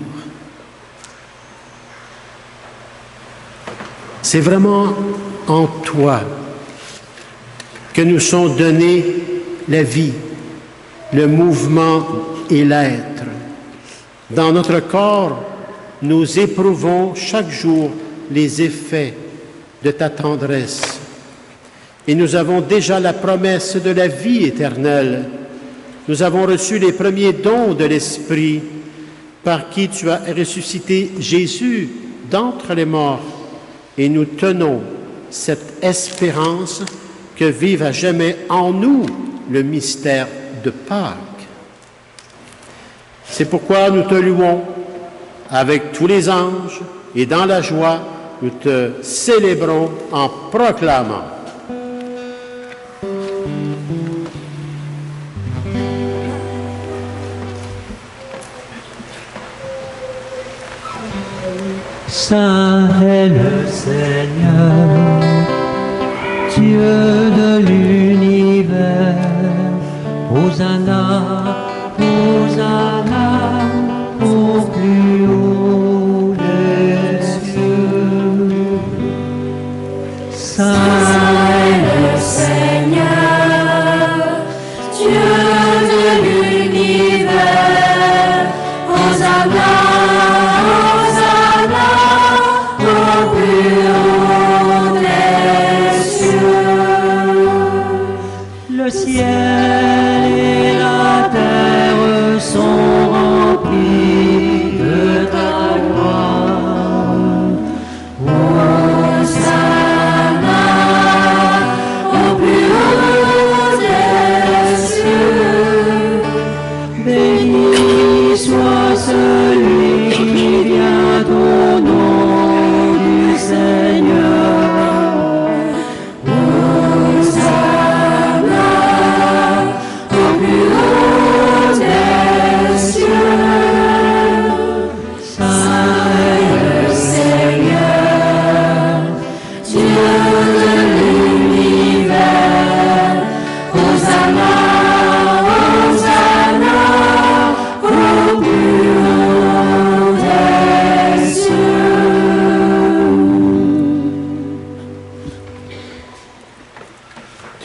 C'est vraiment en toi que nous sont donnés la vie, le mouvement et l'être. Dans notre corps, nous éprouvons chaque jour les effets de ta tendresse. Et nous avons déjà la promesse de la vie éternelle. Nous avons reçu les premiers dons de l'Esprit par qui tu as ressuscité Jésus d'entre les morts. Et nous tenons cette espérance que vive à jamais en nous le mystère de Pâques. C'est pourquoi nous te louons avec tous les anges et dans la joie, nous te célébrons en proclamant. Saint est le Seigneur, Dieu de l'univers. Hosanna, Hosanna, au plus haut des cieux. Saint est le Seigneur, Dieu de l'univers. Hosanna, Hosanna, au plus haut des cieux. le ciel et la terre sont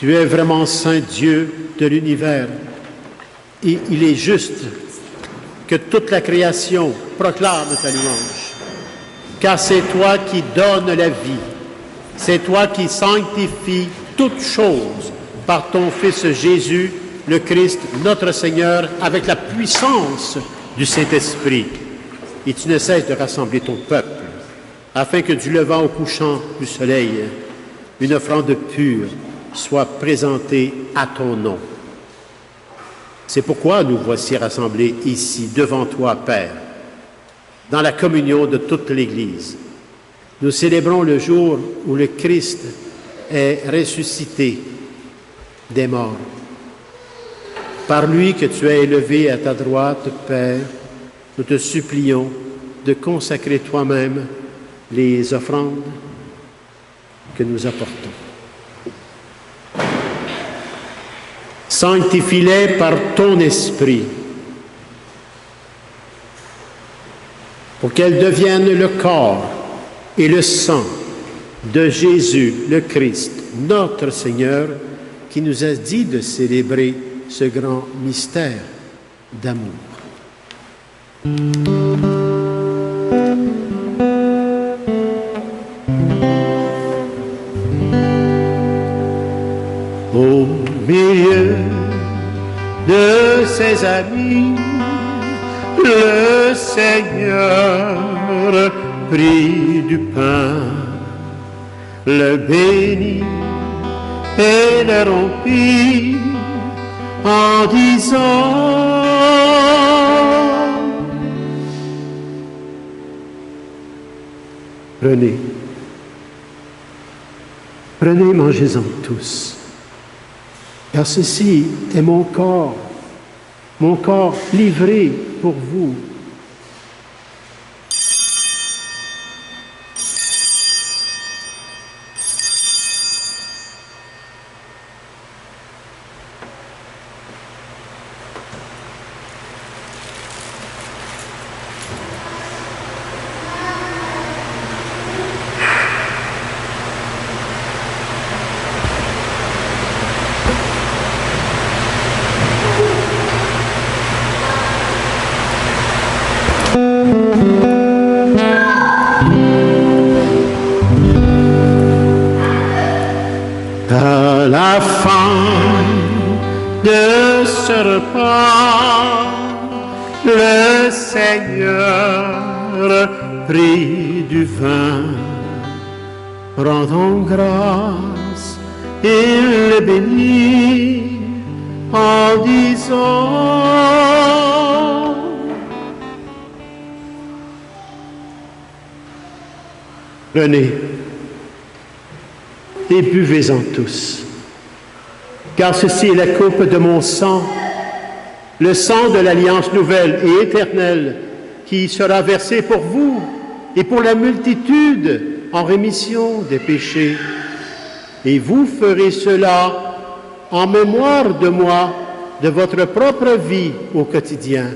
Tu es vraiment Saint Dieu de l'univers. Et il est juste que toute la création proclame ta louange. Car c'est toi qui donnes la vie. C'est toi qui sanctifies toutes choses par ton Fils Jésus, le Christ, notre Seigneur, avec la puissance du Saint-Esprit. Et tu ne cesses de rassembler ton peuple, afin que du levant au couchant du soleil, une offrande pure soit présentée à ton nom. C'est pourquoi nous voici rassemblés ici, devant toi, Père, dans la communion de toute l'Église. Nous célébrons le jour où le Christ est ressuscité des morts. Par lui que tu as élevé à ta droite, Père, nous te supplions de consacrer toi-même les offrandes que nous apportons. Sanctifie-les par ton esprit, pour qu'elles deviennent le corps et le sang de Jésus, le Christ, notre Seigneur, qui nous a dit de célébrer ce grand mystère d'amour. Au milieu de ses amis, le Seigneur prit du pain, le bénit et le rompit en disant: Prenez, mangez-en tous, car ceci est mon corps livré pour vous. À la fin de ce repas, le Seigneur prit du vin, rendant grâce, il le bénit en disant: Prenez et buvez-en tous, car ceci est la coupe de mon sang, le sang de l'alliance nouvelle et éternelle, qui sera versé pour vous et pour la multitude en rémission des péchés. Et vous ferez cela en mémoire de moi, de votre propre vie au quotidien.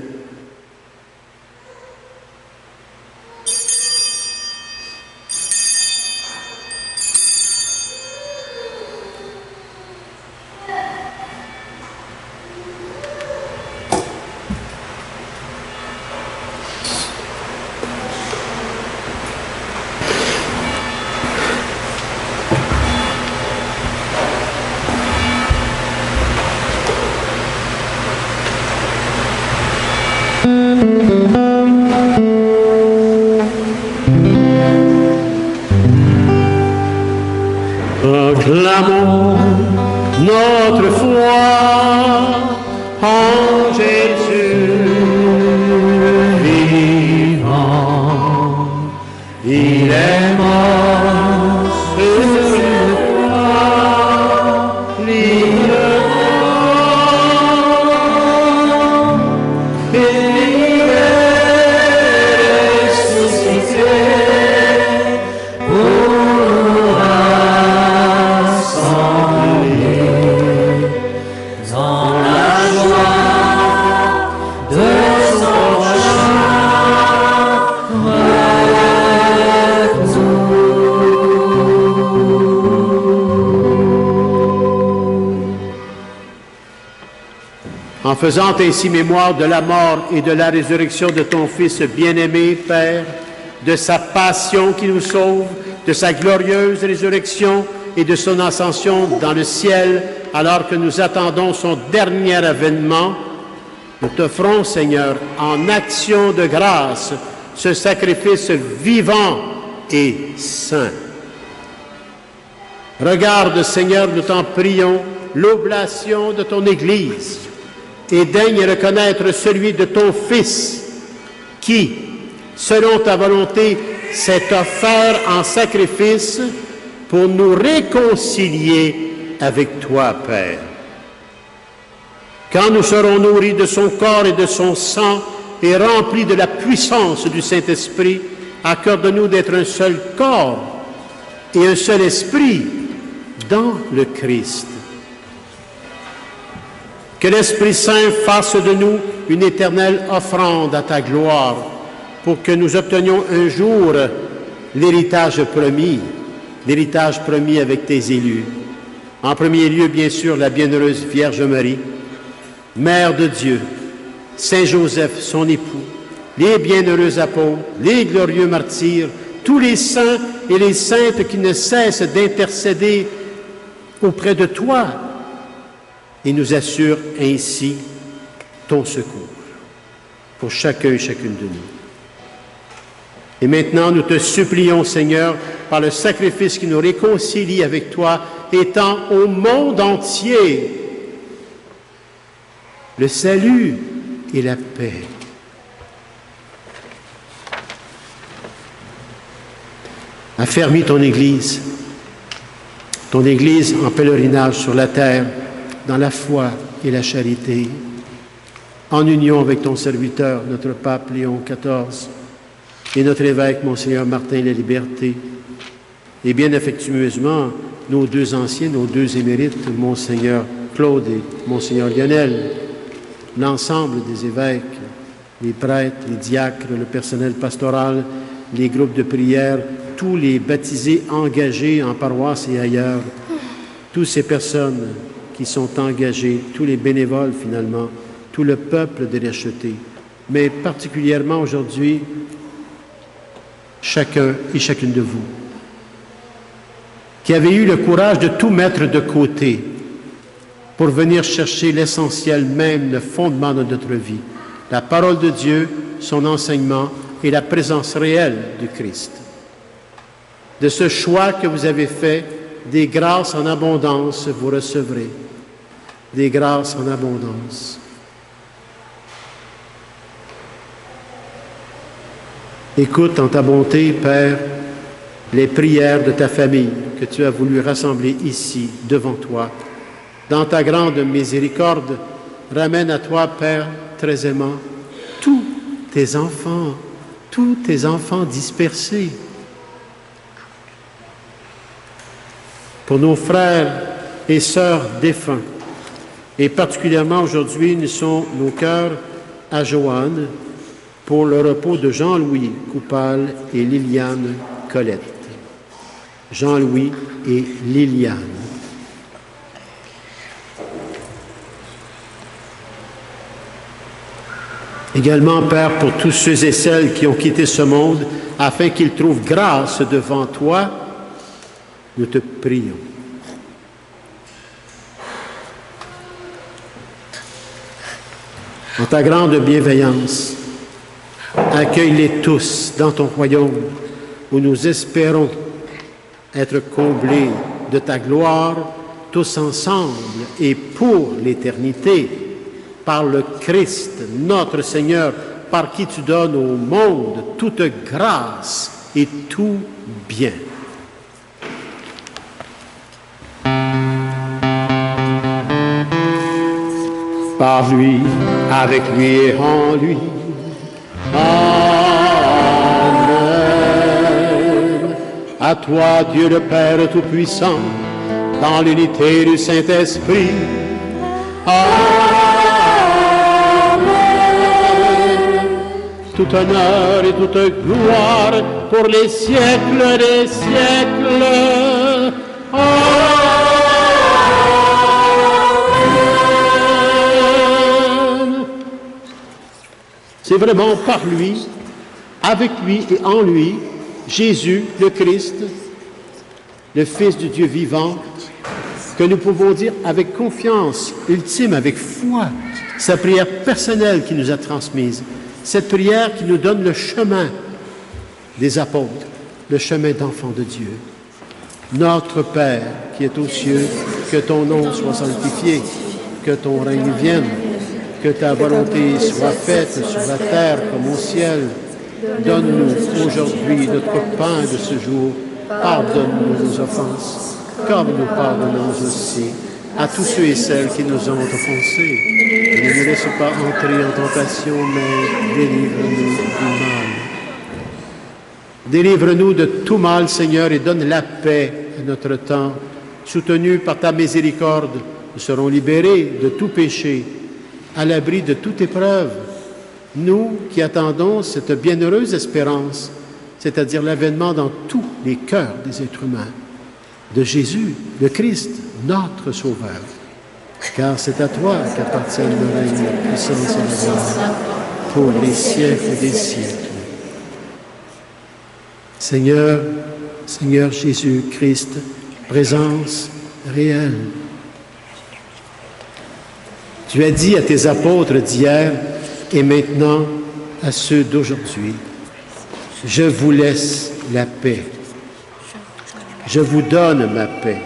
Proclamons notre foi en Jésus vivant. Il est mort sur la croix, librement, et il est ressuscité pour En faisant ainsi mémoire de la mort et de la résurrection de ton Fils bien-aimé, Père, de sa passion qui nous sauve, de sa glorieuse résurrection et de son ascension dans le ciel, alors que nous attendons son dernier avènement, nous t'offrons, Seigneur, en action de grâce, ce sacrifice vivant et saint. Regarde, Seigneur, nous t'en prions, l'oblation de ton Église, et daigne reconnaître celui de ton Fils, qui, selon ta volonté, s'est offert en sacrifice pour nous réconcilier avec toi, Père. Quand nous serons nourris de son corps et de son sang et remplis de la puissance du Saint-Esprit, accorde-nous d'être un seul corps et un seul esprit dans le Christ. Que l'Esprit Saint fasse de nous une éternelle offrande à ta gloire pour que nous obtenions un jour l'héritage promis avec tes élus. En premier lieu, bien sûr, la bienheureuse Vierge Marie, Mère de Dieu, Saint Joseph, son époux, les bienheureux apôtres, les glorieux martyrs, tous les saints et les saintes qui ne cessent d'intercéder auprès de toi et nous assurent ainsi ton secours pour chacun et chacune de nous. Et maintenant, nous te supplions, Seigneur, par le sacrifice qui nous réconcilie avec toi, étends au monde entier le salut et la paix. Affermis ton Église en pèlerinage sur la terre, dans la foi et la charité, en union avec ton serviteur, notre pape Léon XIV, et notre évêque, Monseigneur Martin La Liberté, et bien affectueusement, nos deux anciens, nos deux émérites, Monseigneur Claude et Monseigneur Lionel, l'ensemble des évêques, les prêtres, les diacres, le personnel pastoral, les groupes de prière, tous les baptisés engagés en paroisse et ailleurs, toutes ces personnes qui sont engagées, tous les bénévoles finalement, tout le peuple des rachetés, mais particulièrement aujourd'hui, chacun et chacune de vous, qui avez eu le courage de tout mettre de côté pour venir chercher l'essentiel même, le fondement de notre vie, la parole de Dieu, son enseignement et la présence réelle du Christ. De ce choix que vous avez fait, des grâces en abondance vous recevrez. Des grâces en abondance. Écoute en ta bonté, Père, les prières de ta famille que tu as voulu rassembler ici, devant toi. Dans ta grande miséricorde, ramène à toi, Père, très aimant, tous tes enfants dispersés. Pour nos frères et sœurs défunts, et particulièrement aujourd'hui, unissons nos cœurs à Joanne pour le repos de Jean-Louis Coupal et Liliane Colette. Jean-Louis et Liliane. Également, Père, pour tous ceux et celles qui ont quitté ce monde, afin qu'ils trouvent grâce devant toi, nous te prions. En ta grande bienveillance, accueille-les tous dans ton royaume où nous espérons être comblés de ta gloire, tous ensemble et pour l'éternité, par le Christ, notre Seigneur, par qui tu donnes au monde toute grâce et tout bien. Par lui, avec lui et en lui. Amen. À toi, Dieu le Père Tout-Puissant, dans l'unité du Saint-Esprit. Amen. Tout honneur et toute gloire pour les siècles des siècles. Amen. C'est vraiment par lui, avec lui et en lui, Jésus, le Christ, le Fils du Dieu vivant, que nous pouvons dire avec confiance ultime, avec foi, sa prière personnelle qui nous a transmise, cette prière qui nous donne le chemin des apôtres, le chemin d'enfants de Dieu. Notre Père qui est aux cieux, que ton nom soit sanctifié, que ton règne vienne, que ta volonté soit faite sur la terre comme au ciel. Donne-nous aujourd'hui notre pain de ce jour. Pardonne-nous nos offenses, comme nous pardonnons aussi à tous ceux et celles qui nous ont offensés. Ne nous laisse pas entrer en tentation, mais délivre-nous du mal. Délivre-nous de tout mal, Seigneur, et donne la paix à notre temps. Soutenus par ta miséricorde, nous serons libérés de tout péché, à l'abri de toute épreuve. Nous qui attendons cette bienheureuse espérance, c'est-à-dire l'avènement dans tous les cœurs des êtres humains, de Jésus, le Christ, notre Sauveur. Car c'est à toi qu'appartiennent le règne, la puissance et la gloire, pour les siècles des siècles. Seigneur, Seigneur Jésus-Christ, présence réelle. Tu as dit à tes apôtres d'hier et maintenant à ceux d'aujourd'hui, je vous laisse la paix. Je vous donne ma paix.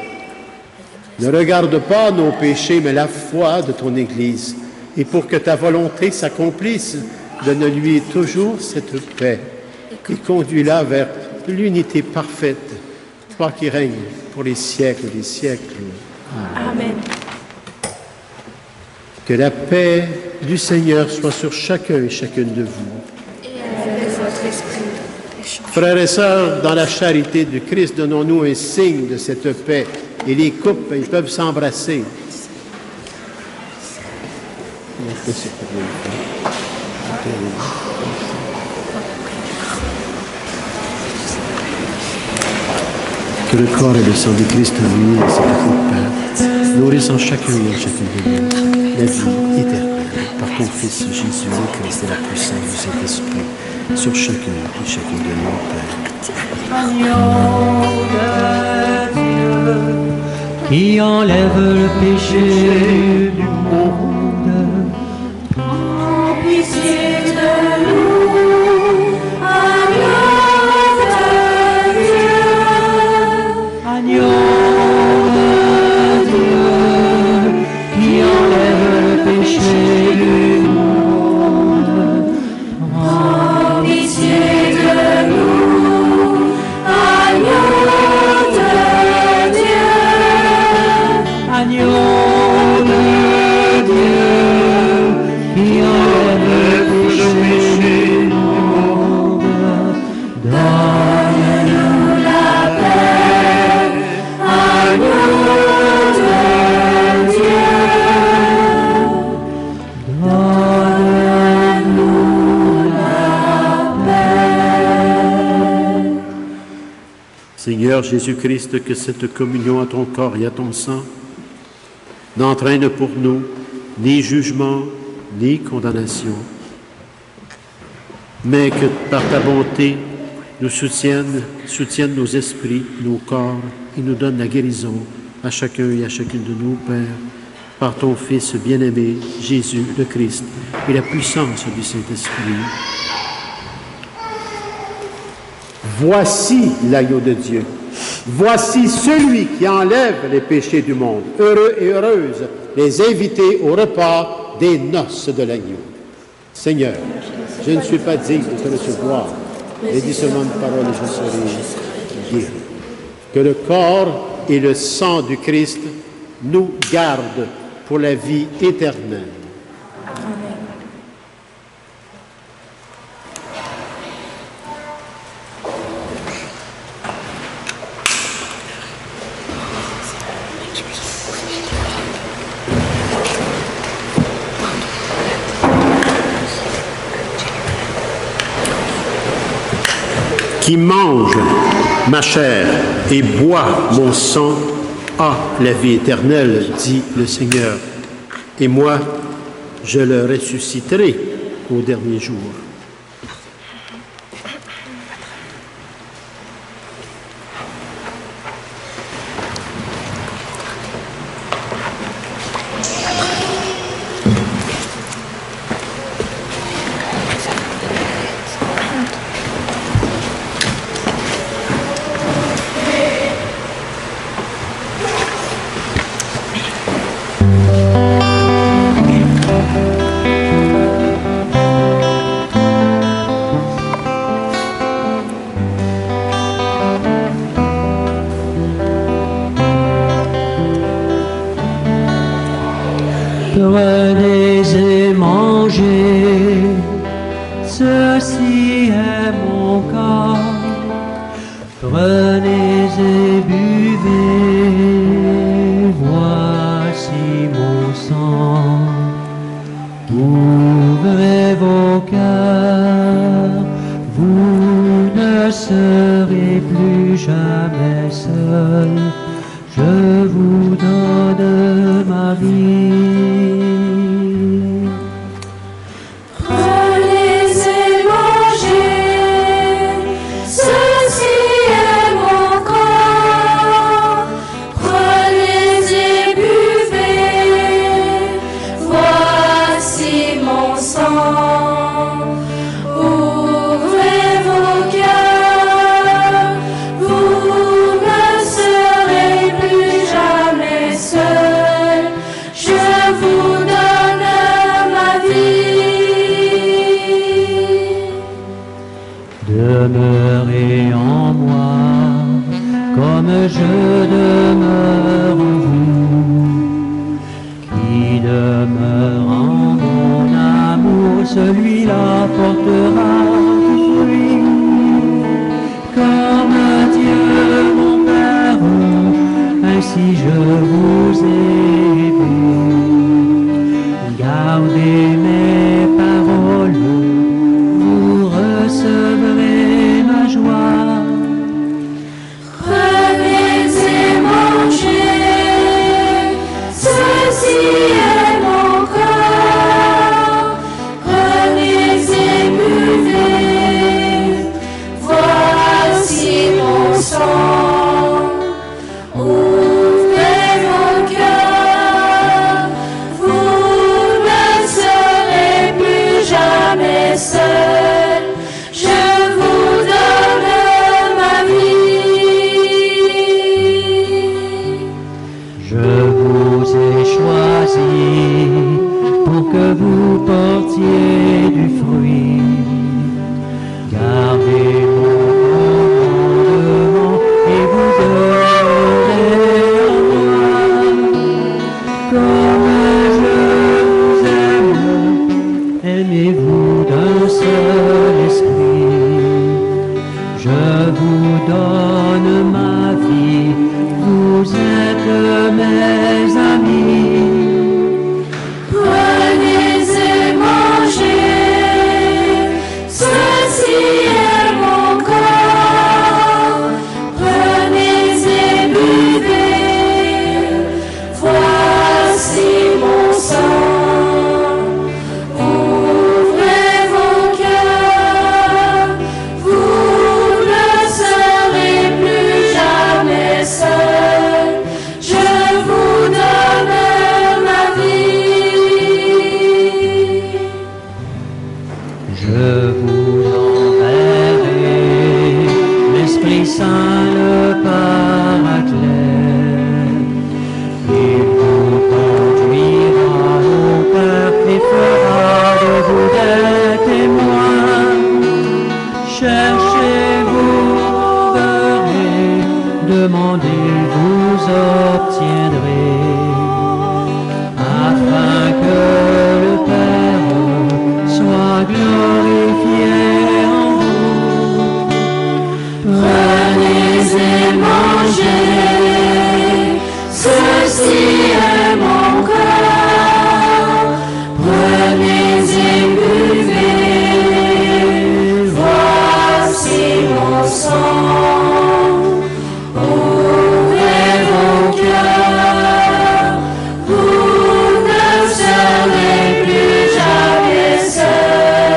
Ne regarde pas nos péchés, mais la foi de ton Église. Et pour que ta volonté s'accomplisse, donne-lui toujours cette paix et conduis-la vers l'unité parfaite, toi qui règnes pour les siècles des siècles. Amen. Que la paix du Seigneur soit sur chacun et chacune de vous. Et avec votre esprit. Frères et sœurs, dans la charité du Christ, donnons-nous un signe de cette paix. Et les couples, ils peuvent s'embrasser. Que le corps et le sang du Christ en lui, c'est le Père, nourrissant chacun et chacune de nous, la vie éternelle, par ton Fils Jésus le Christ et la puissance du Saint-Esprit, sur chacun et chacune de nous, Père. Agneau de Dieu, qui enlève le péché du monde. En pitié de nous, agneau de Dieu. Agneau de Dieu, qui enlève le péché du monde. En pitié de nous, agneau de Dieu. Agneau de Dieu, qui enlève le péché du monde. Donne-nous la paix, agneau de Dieu. Donne-nous la paix. Seigneur Jésus-Christ, que cette communion à ton corps et à ton sang n'entraîne pour nous ni jugement, ni condamnation, mais que par ta bonté nous soutienne nos esprits, nos corps, et nous donne la guérison à chacun et à chacune de nous, Père, par ton Fils bien-aimé, Jésus le Christ, et la puissance du Saint-Esprit. Voici l'agneau de Dieu. Voici celui qui enlève les péchés du monde. Heureux et heureuses les invités au repas des noces de l'agneau. Seigneur, je ne suis pas digne de te recevoir, mais dis seulement une parole et je serai guéri. Que le corps et le sang du Christ nous gardent pour la vie éternelle. Qui mange ma chair et boit mon sang a la vie éternelle, dit le Seigneur. Et moi, je le ressusciterai au dernier jour. Prenez et mangez, ceci est mon corps. Prenez et buvez, voici mon sang. Ouvrez vos cœurs, vous ne serez plus jamais seuls. Je vous donne ma vie. Prenez et mangez, ceci est mon corps. Prenez et buvez, voici mon sang. Ouvrez vos cœurs, vous ne serez plus jamais seuls. Je vous donne ma vie. Demeurez en moi, comme je demeure en vous. Qui demeure en mon amour, celui-là portera du fruit. Comme Dieu mon Père, ainsi je vous ai aimé. Gardez mes paroles, vous recevrez ma joie. Prenez et mangez, ceci est mon corps. Prenez et buvez, voici mon sang. Ouvrez vos cœurs, vous ne serez plus jamais seuls. Je vous donne ma vie. Je vous ai choisi pour que vous portiez du fruit. Gardez mon commandement et vous demeurez en moi. Comme je vous aime, aimez-vous d'un seul esprit. Je vous donne ma vie, vous êtes mes amis. Prenez et mangez, ceci est mon corps. Prenez et buvez, voici mon sang. Ouvrez vos cœurs, vous ne serez plus jamais seuls. Je vous donne ma vie. Je vous enverrai l'Esprit Saint, le Paraclet. Il vous conduira au Père et fera de vous des témoins. Cherchez, vous verrez, demandez, vous obtiendrez. Afin que le Père soit glorifié en vous. Prenez et mangez, ceci est mon corps. Prenez et buvez, voici mon sang. Ouvrez vos cœurs, vous ne serez plus jamais seuls.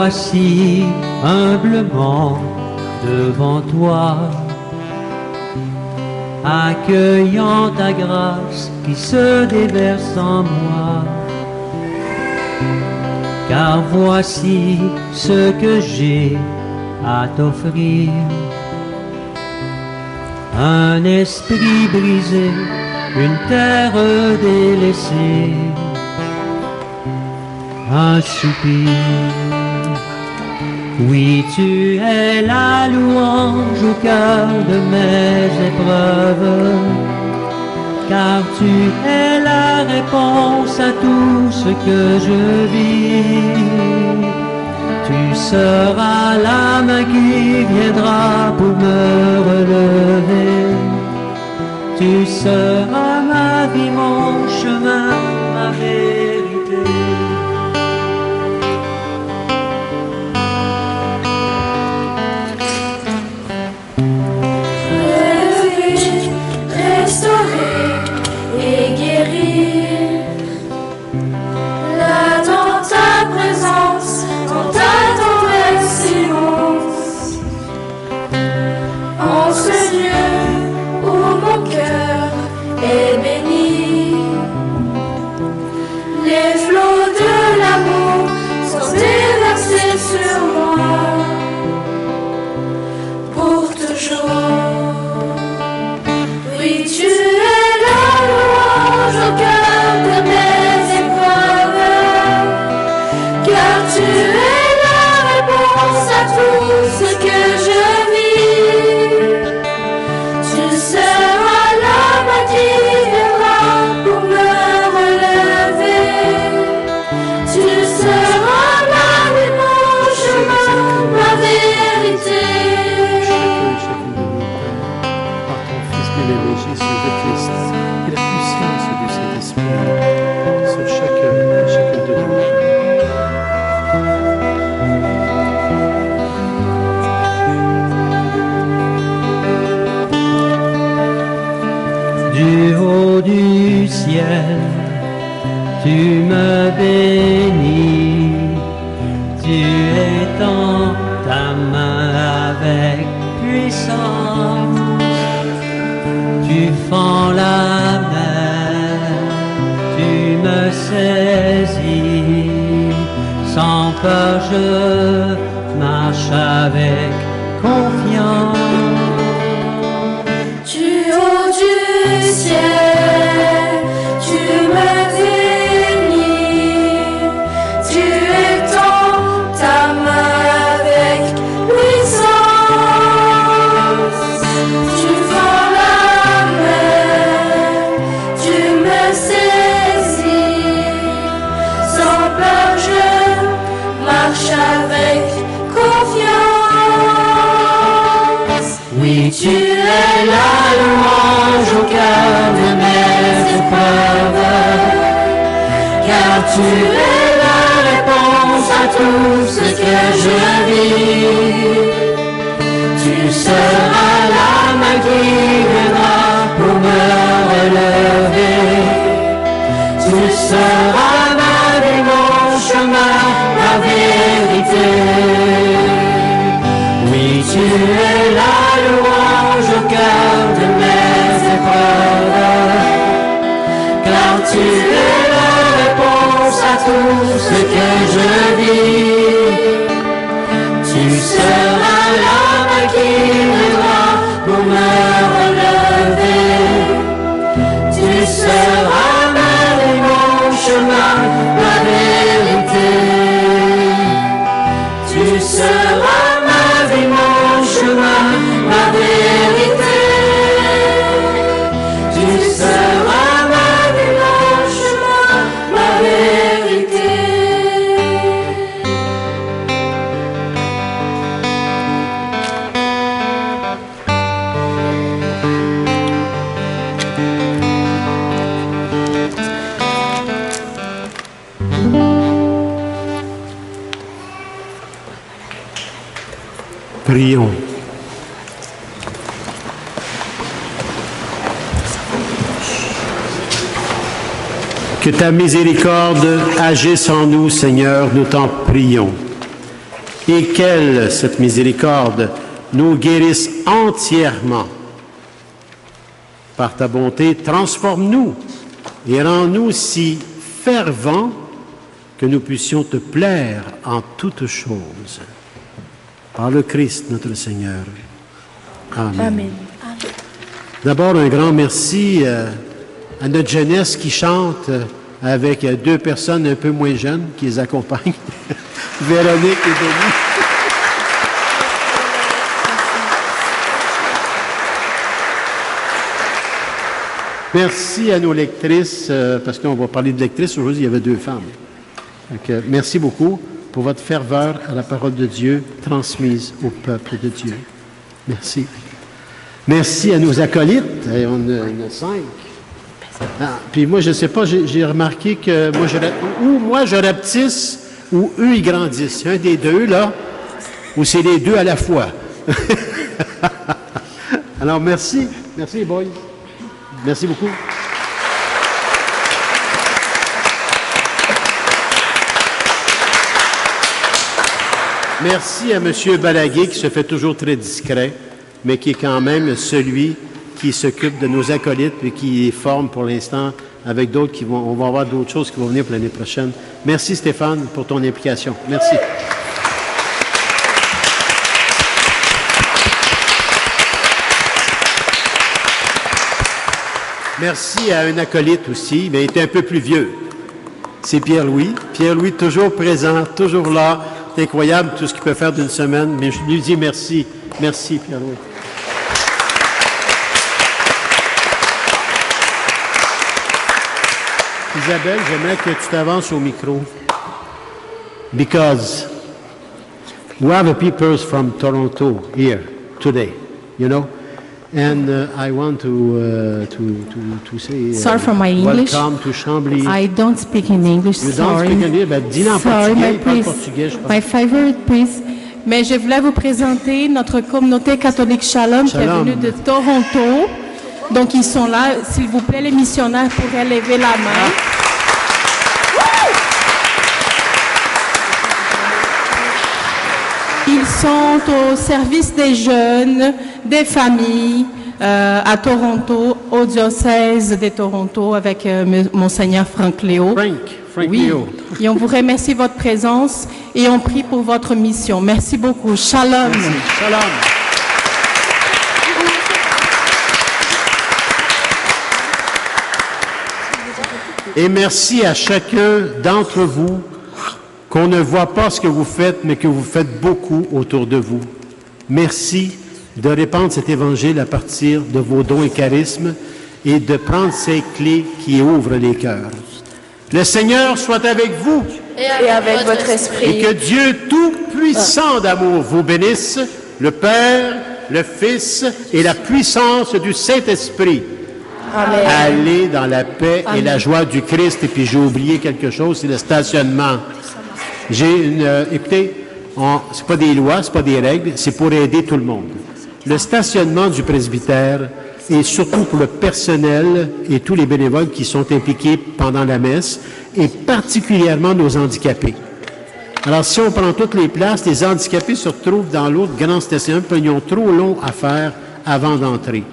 voici humblement devant toi, accueillant ta grâce qui se déverse en moi. Car voici ce que j'ai à t'offrir, un esprit brisé, une terre délaissée, un soupir. Oui, tu es la louange au cœur de mes épreuves, car tu es la réponse à tout ce que je vis. Tu seras la main qui viendra pour me relever. Tu seras ma vie, mon chemin, ma vérité. Restaurer et guérir, là dans ta présence, dans ta tendresse immense, en ce lieu où mon cœur est béni, les flots de l'amour sont déversés sur moi, pour toujours. Oui, tu es la louange au cœur de mes épreuves, car tu es la réponse à tout ce que je vis. Tu seras la main qui viendra pour me relever. Tu seras ma vie, mon chemin, ma vérité. Jésus de Christ et la puissance du Saint-Esprit sur chacun de nous. Du haut du ciel, tu me bénis, tu étends ta main avec puissance. Tu fends la mer, tu me saisis, sans peur je marche avec confiance. Du haut du ciel, tu me bénis, tu étends ta main avec puissance. Tu fends la mer, tu me saisis, sans peur je marche avec confiance. Oui, tu es la louange au cœur de mes épreuves, car tu es la réponse à tout ce que je vis. Tu seras la main qui viendra pour me relever. Tu seras ma vie, mon chemin, ma vérité. Oui, tu es la louange au cœur de mes épreuves, car tu es la réponse à tout ce que je vis. Tu seras la main qui viendra pour me relever. Tu seras ma vie, mon chemin, ma vérité. Tu seras ma vie, mon chemin, ma vérité. Tu seras ma vie, mon chemin, ma vérité. Prions. Que ta miséricorde agisse en nous, Seigneur, nous t'en prions. et qu'elle, cette miséricorde, nous guérisse entièrement. Par ta bonté, transforme-nous et rends-nous si fervents que nous puissions te plaire en toutes choses. Par le Christ, notre Seigneur. Amen. Amen. D'abord, un grand merci à notre jeunesse qui chante avec deux personnes un peu moins jeunes qui les accompagnent, Véronique et Denis. Merci à nos lectrices, parce qu'on va parler de lectrices. Aujourd'hui, il y avait deux femmes. Donc, merci beaucoup pour votre ferveur à la parole de Dieu transmise au peuple de Dieu. Merci. Merci à nos acolytes. Et on a 5. Ah, puis moi, je ne sais pas, j'ai remarqué que moi, je rapetisse ou eux, ils grandissent. Un des deux, là, ou c'est les deux à la fois. Alors, merci. Merci, les boys. Merci beaucoup. Merci à M. Balaguer qui se fait toujours très discret, mais qui est quand même celui qui s'occupe de nos acolytes et qui les forme pour l'instant avec d'autres on va avoir d'autres choses qui vont venir pour l'année prochaine. Merci Stéphane pour ton implication. Merci. Merci à un acolyte aussi, mais il était un peu plus vieux. C'est Pierre-Louis. Pierre-Louis toujours présent, toujours là. C'est incroyable tout ce qu'il peut faire d'une semaine, mais je lui dis merci. Merci Pierre-Louis. Isabelle, j'aimerais que tu t'avances au micro. Because we have people from Toronto here today, you know, and I want to say Sorry for my English. welcome to Chambly. I don't speak in English, You don't sorry. speak English, ben dis-le en Sorry, portugais, my parle priest. portugais, je pense. My favorite priest. Mais je voulais vous présenter notre communauté catholique Shalom, qui est Shalom. venue de Toronto. Donc, ils sont là. S'il vous plaît, les missionnaires pourraient lever la main. Ils sont au service des jeunes, des familles, à Toronto, au diocèse de Toronto, avec Monseigneur Frank Léo. Frank Oui, Léo. et on vous remercie de votre présence et on prie pour votre mission. Merci beaucoup. Shalom. Merci. Shalom. Et merci à chacun d'entre vous qu'on ne voit pas ce que vous faites, mais que vous faites beaucoup autour de vous. Merci de répandre cet évangile à partir de vos dons et charismes et de prendre ces clés qui ouvrent les cœurs. Le Seigneur soit avec vous Et avec votre et esprit. que Dieu Tout-Puissant d'amour vous bénisse, le Père, le Fils et la puissance du Saint-Esprit. Amen. Allez dans la paix et la joie du Christ. Et puis j'ai oublié quelque chose, c'est le stationnement. Écoutez, c'est pas des lois, c'est pas des règles, c'est pour aider tout le monde. Le stationnement du presbytère est surtout pour le personnel et tous les bénévoles qui sont impliqués pendant la messe, et particulièrement nos handicapés. Alors, si on prend toutes les places, les handicapés se retrouvent dans l'autre grand stationnement, puis ils ont trop long à faire avant d'entrer.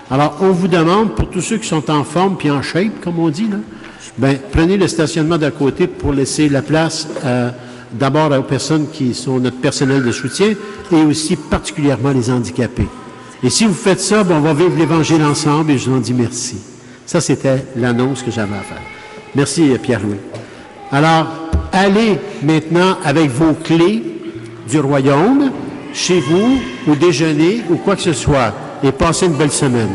Alors, on vous demande, pour tous ceux qui sont en forme puis en shape, comme on dit, là, ben, prenez le stationnement d'à côté pour laisser la place d'abord aux personnes qui sont notre personnel de soutien et aussi particulièrement les handicapés. Et si vous faites ça, ben, on va vivre l'Évangile ensemble et je vous en dis merci. Ça, c'était l'annonce que j'avais à faire. Merci, Pierre-Louis. Alors, allez maintenant avec vos clés du royaume, chez vous, au déjeuner ou quoi que ce soit, et passez une belle semaine.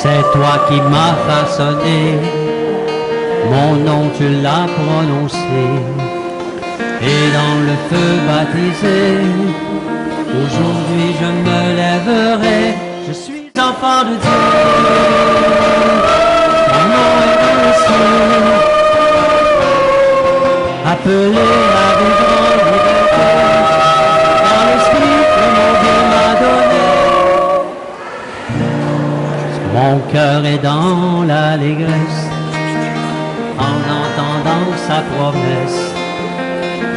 C'est toi qui m'as façonné, mon nom tu l'as prononcé, et dans le feu baptisé, aujourd'hui je me lèverai, je suis enfant de Dieu, mon nom est dans le ciel, appelé à vivre en liberté, dans l'esprit que mon Dieu m'a donné. Mon cœur est dans l'allégresse en entendant sa promesse.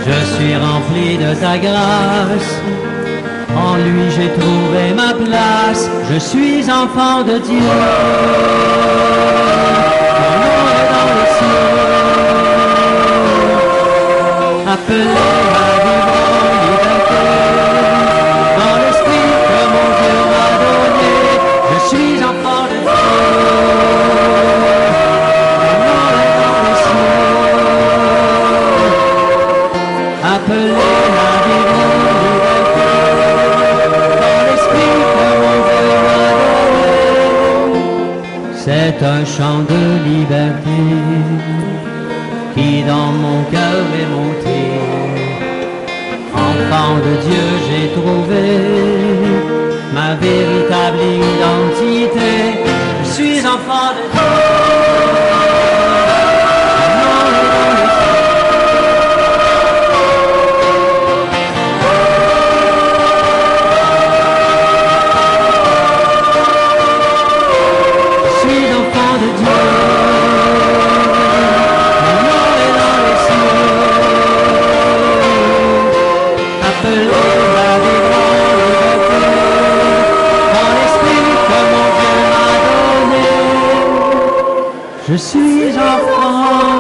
Je suis rempli de ta grâce, en lui j'ai trouvé ma place. Je suis enfant de Dieu, mon nom est dans les cieux, appelé à vivre en liberté, dans l'esprit que mon Dieu m'a donné. Je suis enfant de Dieu, mon nom est dans les cieux, appelé à vivre en liberté, dans l'esprit que mon Dieu m'a donné. C'est un chant de liberté qui dans mon cœur est monté. Enfant de Dieu, j'ai trouvé ma véritable identité. Je suis enfant de Dieu. Je suis enfant